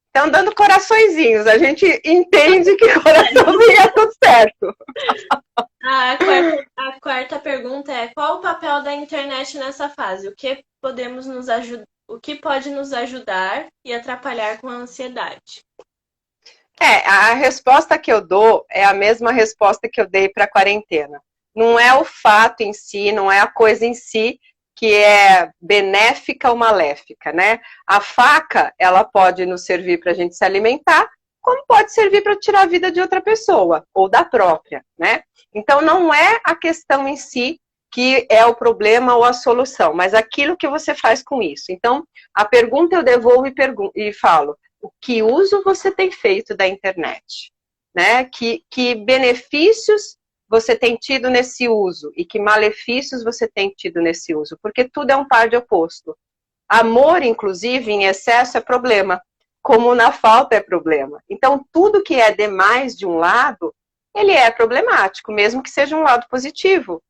Speaker 2: Estão dando coraçõezinhos. A gente entende que coraçãozinho é tudo certo.
Speaker 1: A quarta pergunta é: qual o papel da internet nessa fase? O que pode nos ajudar e atrapalhar com a ansiedade?
Speaker 2: A resposta que eu dou é a mesma resposta que eu dei para a quarentena. Não é o fato em si, não é a coisa em si que é benéfica ou maléfica, né? A faca, ela pode nos servir para a gente se alimentar, como pode servir para tirar a vida de outra pessoa, ou da própria, né? Então, não é a questão em si que é o problema ou a solução, mas aquilo que você faz com isso. Então, a pergunta eu devolvo e falo: o que uso você tem feito da internet? Né? Que benefícios você tem tido nesse uso e que malefícios você tem tido nesse uso? Porque tudo é um par de oposto. Amor, inclusive, em excesso é problema, como na falta é problema. Então, tudo que é demais de um lado, ele é problemático, mesmo que seja um lado positivo,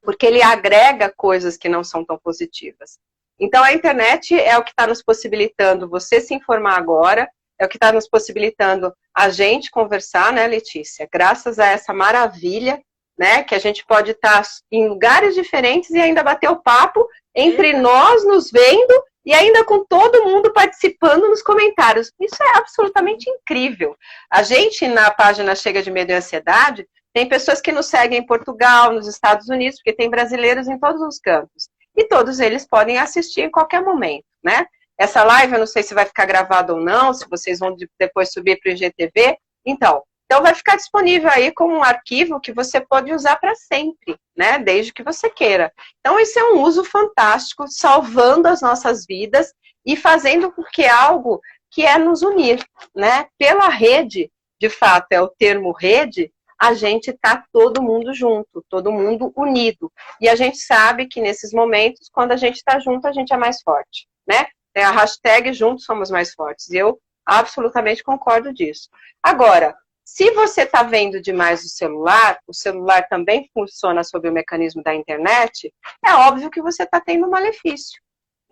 Speaker 2: porque ele agrega coisas que não são tão positivas. Então, a internet é o que está nos possibilitando você se informar agora, é o que está nos possibilitando a gente conversar, né, Letícia? Graças a essa maravilha, né, que a gente pode estar em lugares diferentes e ainda bater o papo entre nós, nos vendo, e ainda com todo mundo participando nos comentários. Isso é absolutamente incrível. A gente, na página Chega de Medo e Ansiedade, tem pessoas que nos seguem em Portugal, nos Estados Unidos, porque tem brasileiros em todos os cantos. E todos eles podem assistir em qualquer momento, né? Essa live, eu não sei se vai ficar gravada ou não, se vocês vão depois subir para o IGTV. Então vai ficar disponível aí como um arquivo que você pode usar para sempre, né? Desde que você queira. Então, esse é um uso fantástico, salvando as nossas vidas e fazendo com que algo que é nos unir, né? Pela rede, de fato, é o termo rede, a gente está todo mundo junto, todo mundo unido. E a gente sabe que nesses momentos, quando a gente está junto, a gente é mais forte, né? Tem a hashtag Juntos Somos Mais Fortes. E eu absolutamente concordo disso. Agora, se você está vendo demais o celular também funciona sob o mecanismo da internet, é óbvio que você está tendo um malefício,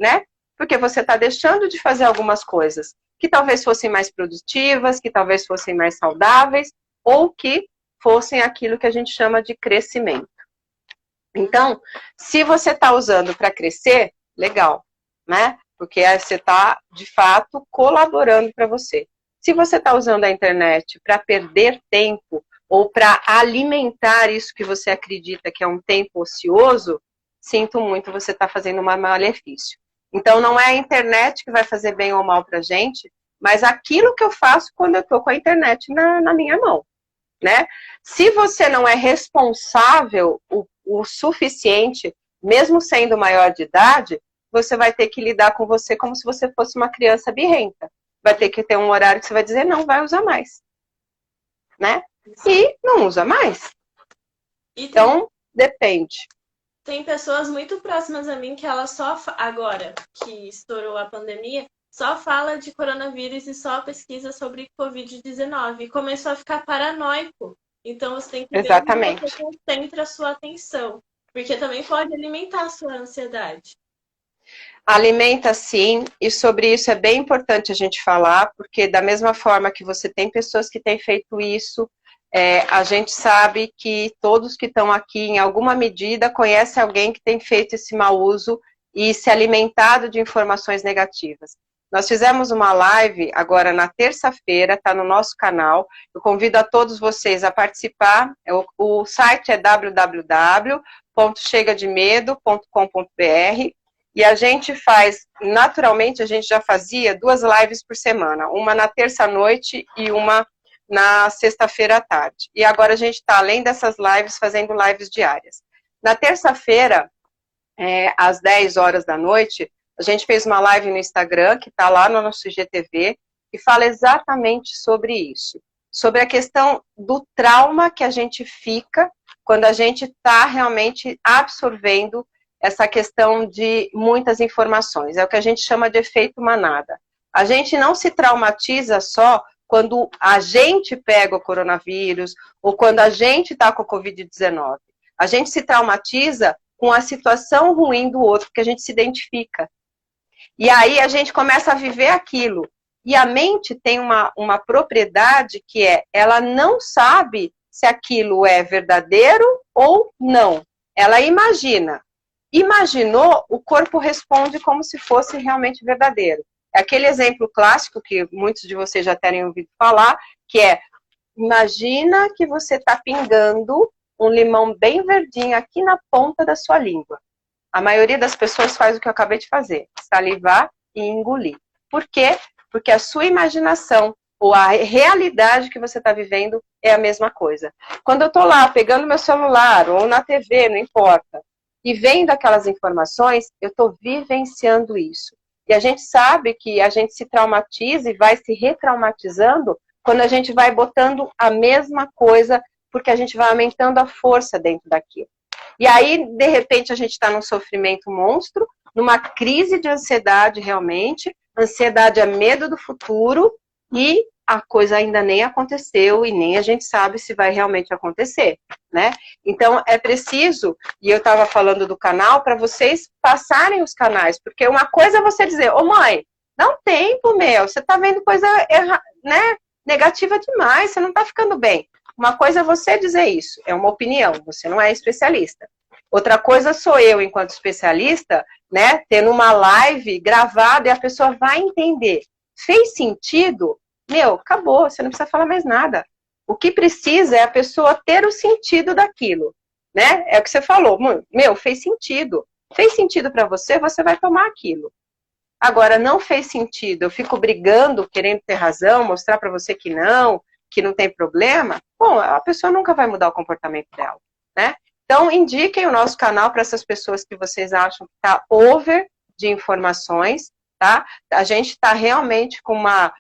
Speaker 2: né? Porque você está deixando de fazer algumas coisas que talvez fossem mais produtivas, que talvez fossem mais saudáveis, ou que fossem aquilo que a gente chama de crescimento. Então, se você está usando para crescer, legal, né? Porque você está, de fato, colaborando para você. Se você está usando a internet para perder tempo ou para alimentar isso que você acredita que é um tempo ocioso, sinto muito, você está fazendo um malefício. Então, não é a internet que vai fazer bem ou mal para a gente, mas aquilo que eu faço quando eu estou com a internet na minha mão. Né? Se você não é responsável o suficiente, mesmo sendo maior de idade, você vai ter que lidar com você como se você fosse uma criança birrenta. Vai ter que ter um horário que você vai dizer, não vai usar mais. Né? E não usa mais. Então, depende.
Speaker 1: Tem pessoas muito próximas a mim que ela só, agora que estourou a pandemia, só fala de coronavírus e só pesquisa sobre Covid-19. E começou a ficar paranoico. Então você tem que ver onde você concentra a sua atenção. Porque também pode alimentar a sua ansiedade.
Speaker 2: Alimenta sim, e sobre isso é bem importante a gente falar, porque da mesma forma que você tem pessoas que têm feito isso, a gente sabe que todos que estão aqui, em alguma medida, conhecem alguém que tem feito esse mau uso e se alimentado de informações negativas. Nós fizemos uma live agora na terça-feira, está no nosso canal. Eu convido a todos vocês a participar. O site é www.chegademedo.com.br e a gente faz, naturalmente, a gente já fazia 2 lives por semana, uma na terça-noite e uma na sexta-feira à tarde. E agora a gente está, além dessas lives, fazendo lives diárias. Na terça-feira, às 10 horas da noite, a gente fez uma live no Instagram, que está lá no nosso IGTV, que fala exatamente sobre isso. Sobre a questão do trauma que a gente fica quando a gente está realmente absorvendo essa questão de muitas informações. É o que a gente chama de efeito manada. A gente não se traumatiza só quando a gente pega o coronavírus ou quando a gente está com o Covid-19. A gente se traumatiza com a situação ruim do outro, porque a gente se identifica. E aí a gente começa a viver aquilo. E a mente tem uma propriedade que é, ela não sabe se aquilo é verdadeiro ou não. Ela imagina. Imaginou, o corpo responde como se fosse realmente verdadeiro. É aquele exemplo clássico que muitos de vocês já terem ouvido falar, que é, imagina que você está pingando um limão bem verdinho aqui na ponta da sua língua. A maioria das pessoas faz o que eu acabei de fazer, salivar e engolir. Por quê? Porque a sua imaginação ou a realidade que você está vivendo é a mesma coisa. Quando eu estou lá pegando meu celular ou na TV, não importa, e vendo aquelas informações, eu estou vivenciando isso. E a gente sabe que a gente se traumatiza e vai se retraumatizando quando a gente vai botando a mesma coisa, porque a gente vai aumentando a força dentro daquilo. E aí, de repente, a gente está num sofrimento monstro, numa crise de ansiedade realmente. Ansiedade é medo do futuro e a coisa ainda nem aconteceu e nem a gente sabe se vai realmente acontecer, né? Então, é preciso, e eu estava falando do canal, para vocês passarem os canais, porque uma coisa é você dizer, ô mãe, dá um tempo, meu, você está vendo coisa né, negativa demais, você não está ficando bem. Uma coisa é você dizer isso, é uma opinião, você não é especialista. Outra coisa sou eu, enquanto especialista, né, tendo uma live gravada e a pessoa vai entender. Fez sentido? Meu, acabou, você não precisa falar mais nada. O que precisa é a pessoa ter o sentido daquilo, né? É o que você falou, meu, fez sentido. Fez sentido para você, você vai tomar aquilo. Agora, não fez sentido, eu fico brigando, querendo ter razão, mostrar para você que não tem problema, bom, a pessoa nunca vai mudar o comportamento dela, né? Então, indiquem o nosso canal para essas pessoas que vocês acham que está over de informações, tá? A gente está realmente com uma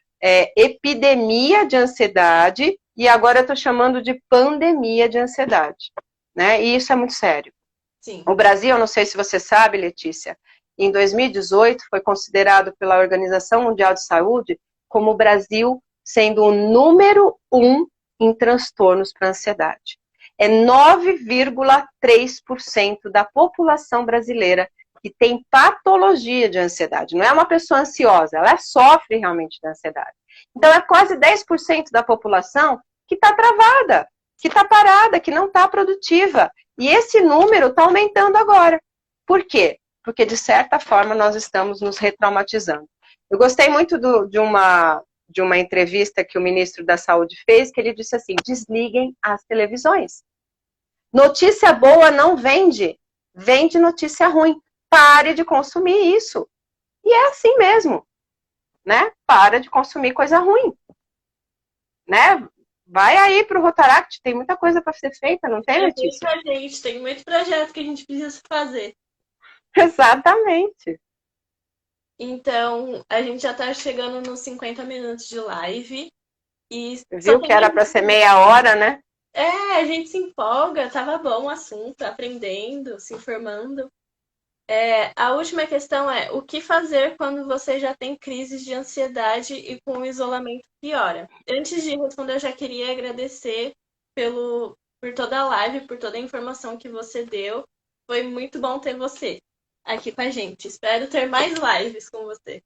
Speaker 2: epidemia de ansiedade e agora eu estou chamando de pandemia de ansiedade, né? E isso é muito sério.
Speaker 1: Sim.
Speaker 2: O Brasil, eu não sei se você sabe, Letícia, em 2018 foi considerado pela Organização Mundial de Saúde como o Brasil sendo o número 1 em transtornos para ansiedade. É 9,3% da população brasileira que tem patologia de ansiedade. Não é uma pessoa ansiosa, ela sofre realmente de ansiedade. Então é quase 10% da população que está travada, que está parada, que não está produtiva. E esse número está aumentando agora. Por quê? Porque de certa forma nós estamos nos retraumatizando. Eu gostei muito de uma entrevista que o ministro da Saúde fez, que ele disse assim, desliguem as televisões. Notícia boa não vende, vende notícia ruim. Pare de consumir isso. E é assim mesmo, né? Para de consumir coisa ruim, né? Vai aí pro Rotaract, tem muita coisa para ser feita, não tem, Letícia?
Speaker 1: Tem muito projeto que a gente precisa fazer.
Speaker 2: Exatamente.
Speaker 1: Então, a gente já tá chegando nos 50 minutos de live. E
Speaker 2: viu que era para ser meia hora, né?
Speaker 1: A gente se empolga, tava bom o assunto, aprendendo, se informando. A última questão é, o que fazer quando você já tem crises de ansiedade e com o isolamento piora? Antes de responder, eu já queria agradecer por toda a live, por toda a informação que você deu. Foi muito bom ter você aqui com a gente. Espero ter mais lives com você.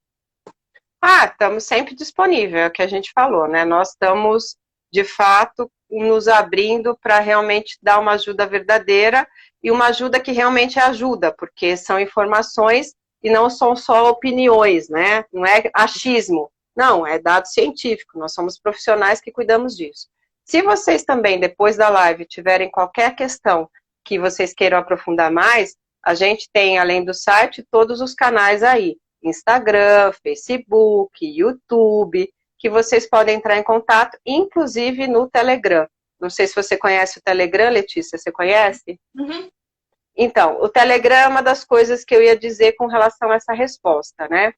Speaker 2: Estamos sempre disponíveis, é o que a gente falou, né? Nós estamos, de fato, nos abrindo para realmente dar uma ajuda verdadeira e uma ajuda que realmente ajuda, porque são informações e não são só opiniões, né? Não é achismo, não, é dado científico, nós somos profissionais que cuidamos disso. Se vocês também, depois da live, tiverem qualquer questão que vocês queiram aprofundar mais, a gente tem, além do site, todos os canais aí, Instagram, Facebook, YouTube, que vocês podem entrar em contato, inclusive no Telegram. Não sei se você conhece o Telegram, Letícia, você conhece?
Speaker 1: Uhum.
Speaker 2: Então, o Telegram é uma das coisas que eu ia dizer com relação a essa resposta, né?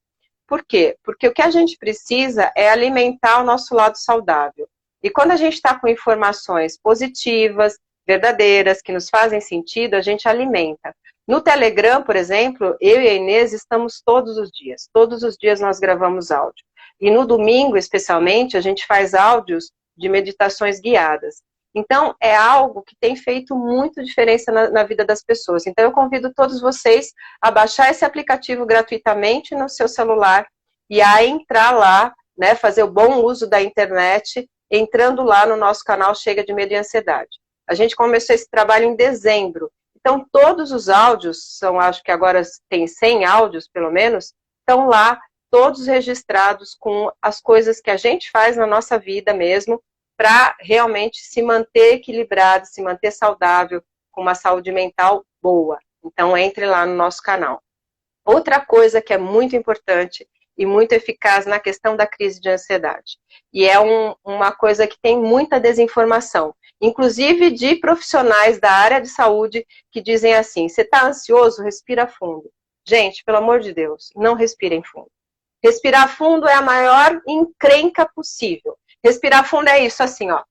Speaker 2: Por quê? Porque o que a gente precisa é alimentar o nosso lado saudável. E quando a gente está com informações positivas, verdadeiras, que nos fazem sentido, a gente alimenta. No Telegram, por exemplo, eu e a Inês estamos todos os dias. Todos os dias nós gravamos áudio. E no domingo, especialmente, a gente faz áudios de meditações guiadas. Então, é algo que tem feito muita diferença na vida das pessoas. Então, eu convido todos vocês a baixar esse aplicativo gratuitamente no seu celular e a entrar lá, né, fazer o bom uso da internet, entrando lá no nosso canal Chega de Medo e Ansiedade. A gente começou esse trabalho em dezembro. Então, todos os áudios, acho que agora tem 100 áudios, pelo menos, estão lá, todos registrados com as coisas que a gente faz na nossa vida mesmo, para realmente se manter equilibrado, se manter saudável, com uma saúde mental boa. Então, entre lá no nosso canal. Outra coisa que é muito importante e muito eficaz na questão da crise de ansiedade. E é uma coisa que tem muita desinformação, inclusive de profissionais da área de saúde que dizem assim, você está ansioso? Respira fundo. Gente, pelo amor de Deus, não respirem fundo. Respirar fundo é a maior encrenca possível. Respirar fundo é isso, assim, ó.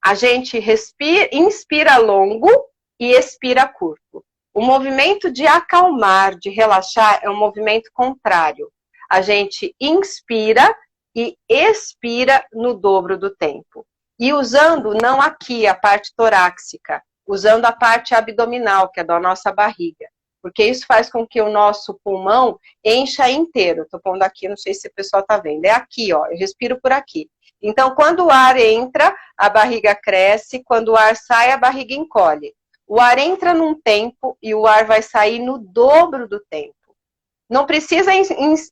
Speaker 2: A gente respira, inspira longo e expira curto. O movimento de acalmar, de relaxar, é um movimento contrário. A gente inspira e expira no dobro do tempo. E usando não aqui a parte torácica, usando a parte abdominal, que é da nossa barriga. Porque isso faz com que o nosso pulmão encha inteiro. Estou pondo aqui, não sei se o pessoal está vendo. É aqui, ó. Eu respiro por aqui. Então, quando o ar entra, a barriga cresce. Quando o ar sai, a barriga encolhe. O ar entra num tempo e o ar vai sair no dobro do tempo. Não precisa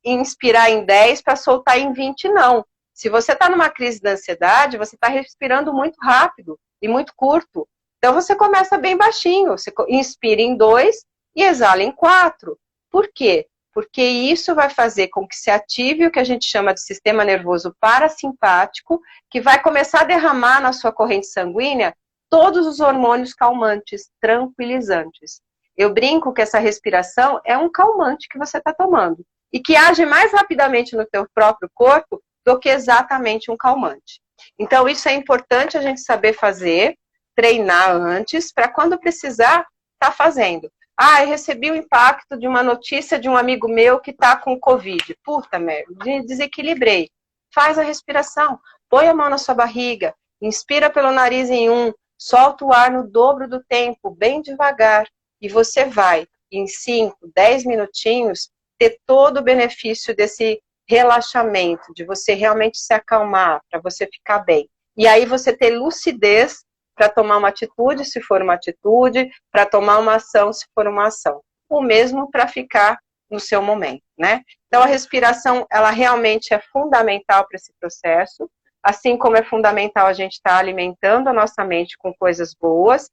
Speaker 2: inspirar em 10 para soltar em 20, não. Se você está numa crise de ansiedade, você está respirando muito rápido e muito curto. Então, você começa bem baixinho. Você inspira em 2 e exala em 4. Por quê? Porque isso vai fazer com que se ative o que a gente chama de sistema nervoso parasimpático, que vai começar a derramar na sua corrente sanguínea todos os hormônios calmantes, tranquilizantes. Eu brinco que essa respiração é um calmante que você está tomando e que age mais rapidamente no teu próprio corpo do que exatamente um calmante. Então, isso é importante a gente saber fazer, treinar antes, para quando precisar, tá fazendo. Ah, eu recebi o impacto de uma notícia de um amigo meu que está com Covid. Puta merda, desequilibrei. Faz a respiração, põe a mão na sua barriga, inspira pelo nariz em 1, solta o ar no dobro do tempo, bem devagar. E você vai, em 5, 10 minutinhos, ter todo o benefício desse relaxamento, de você realmente se acalmar, para você ficar bem. E aí você ter lucidez para tomar uma atitude, se for uma atitude, para tomar uma ação, se for uma ação. O mesmo para ficar no seu momento, né? Então, a respiração, ela realmente é fundamental para esse processo, assim como é fundamental a gente estar alimentando a nossa mente com coisas boas,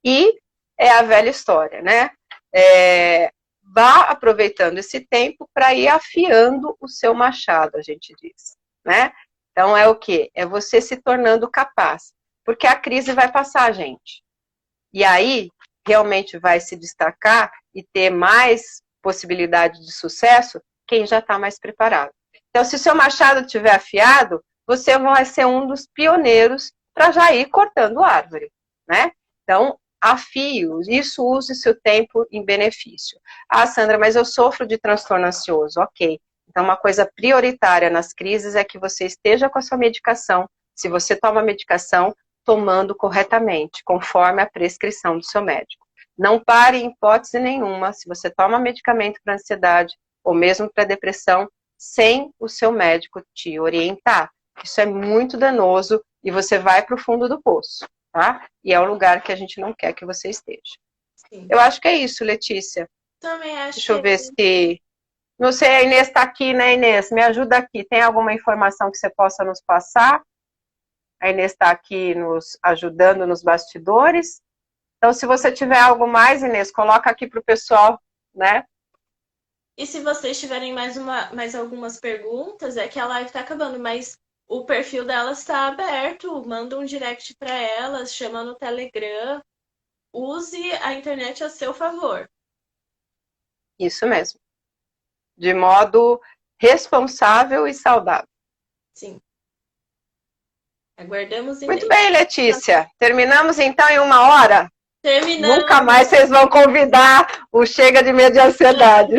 Speaker 2: e é a velha história, né? Vá aproveitando esse tempo para ir afiando o seu machado, a gente diz, né? Então, é o quê? É você se tornando capaz. Porque a crise vai passar, gente. E aí, realmente vai se destacar e ter mais possibilidade de sucesso quem já está mais preparado. Então, se o seu machado estiver afiado, você vai ser um dos pioneiros para já ir cortando árvore, né? Então, afio, isso use seu tempo em benefício. Ah, Sandra, mas eu sofro de transtorno ansioso. Ok. Então, uma coisa prioritária nas crises é que você esteja com a sua medicação. Se você toma medicação, tomando corretamente, conforme a prescrição do seu médico. Não pare em hipótese nenhuma, se você toma medicamento para ansiedade ou mesmo para depressão, sem o seu médico te orientar. Isso é muito danoso e você vai para o fundo do poço, tá? E é o lugar que a gente não quer que você esteja. Sim. Eu acho que é isso, Letícia.
Speaker 1: Também acho.
Speaker 2: Deixa eu ver se... Não sei, a Inês está aqui, né, Inês? Me ajuda aqui. Tem alguma informação que você possa nos passar? A Inês está aqui nos ajudando nos bastidores. Então, se você tiver algo mais, Inês, coloca aqui para o pessoal, né?
Speaker 1: E se vocês tiverem mais algumas perguntas, é que a live está acabando, mas o perfil delas está aberto. Manda um direct para elas, chama no Telegram. Use a internet a seu favor.
Speaker 2: Isso mesmo. De modo responsável e saudável.
Speaker 1: Sim. Aguardamos
Speaker 2: Muito bem, Letícia. Terminamos então em 1 hora?
Speaker 1: Terminamos.
Speaker 2: Nunca mais vocês vão convidar o Chega de Medo e Ansiedade.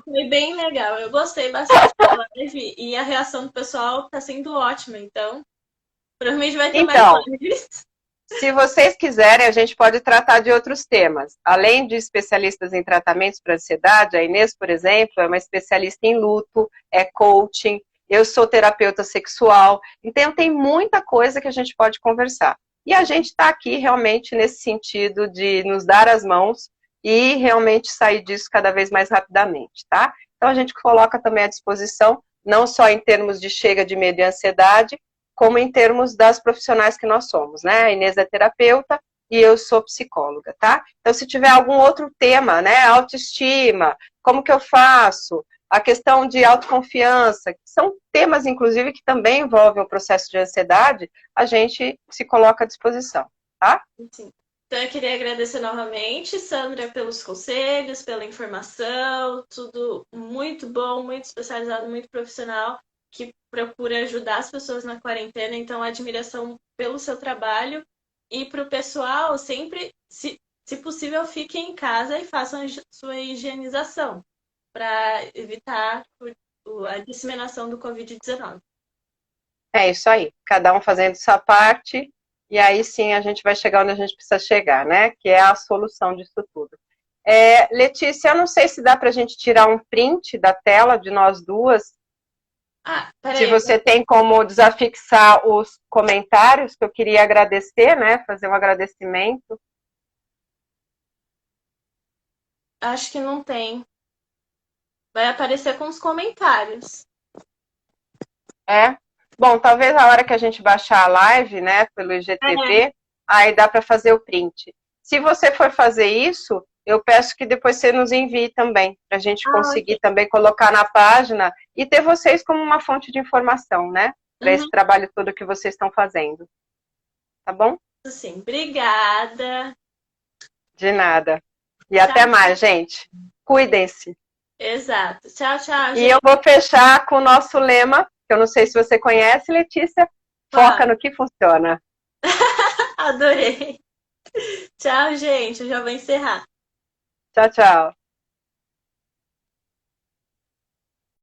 Speaker 1: Foi bem legal. Eu gostei bastante da live e a reação do pessoal está sendo ótima, então. Provavelmente vai ter mais
Speaker 2: Então,
Speaker 1: lives.
Speaker 2: se vocês quiserem, a gente pode tratar de outros temas. Além de especialistas em tratamentos para ansiedade, a Inês, por exemplo, é uma especialista em luto, é coaching, eu sou terapeuta sexual, então tem muita coisa que a gente pode conversar. E a gente está aqui realmente nesse sentido de nos dar as mãos e realmente sair disso cada vez mais rapidamente, tá? Então a gente coloca também à disposição, não só em termos de chega de medo e ansiedade, como em termos das profissionais que nós somos, né? A Inês é terapeuta e eu sou psicóloga, tá? Então, se tiver algum outro tema, né? Autoestima, como que eu faço? A questão de autoconfiança, que são temas, inclusive, que também envolvem o processo de ansiedade, a gente se coloca à disposição, tá?
Speaker 1: Sim. Então, eu queria agradecer novamente, Sandra, pelos conselhos, pela informação, tudo muito bom, muito especializado, muito profissional, que procura ajudar as pessoas na quarentena. Então, admiração pelo seu trabalho. E para o pessoal, sempre, se possível, fiquem em casa e façam a sua higienização, para evitar a disseminação do Covid-19.
Speaker 2: É isso aí, cada um fazendo sua parte, e aí sim a gente vai chegar onde a gente precisa chegar, né? Que é a solução disso tudo. Letícia, eu não sei se dá para a gente tirar um print da tela de nós duas.
Speaker 1: Ah,
Speaker 2: Se
Speaker 1: peraí.
Speaker 2: você tem como desafixar os comentários, que eu queria agradecer, né? Fazer um agradecimento.
Speaker 1: Acho que não tem. Vai aparecer com os comentários.
Speaker 2: É. Bom, talvez a hora que a gente baixar a live, né, pelo IGTV, aí dá para fazer o print. Se você for fazer isso, eu peço que depois você nos envie também, para a gente conseguir
Speaker 1: Ok.
Speaker 2: também colocar na página e ter vocês como uma fonte de informação, né? Para esse trabalho todo que vocês estão fazendo. Tá bom?
Speaker 1: Sim, obrigada.
Speaker 2: De nada. E
Speaker 1: Tchau.
Speaker 2: até mais, gente. Cuidem-se.
Speaker 1: Exato. Tchau, tchau,
Speaker 2: E
Speaker 1: gente.
Speaker 2: eu vou fechar com o nosso lema, que eu não sei se você conhece, Letícia. Foca no que funciona.
Speaker 1: Adorei. Tchau, gente. Eu já vou encerrar.
Speaker 2: Tchau, tchau.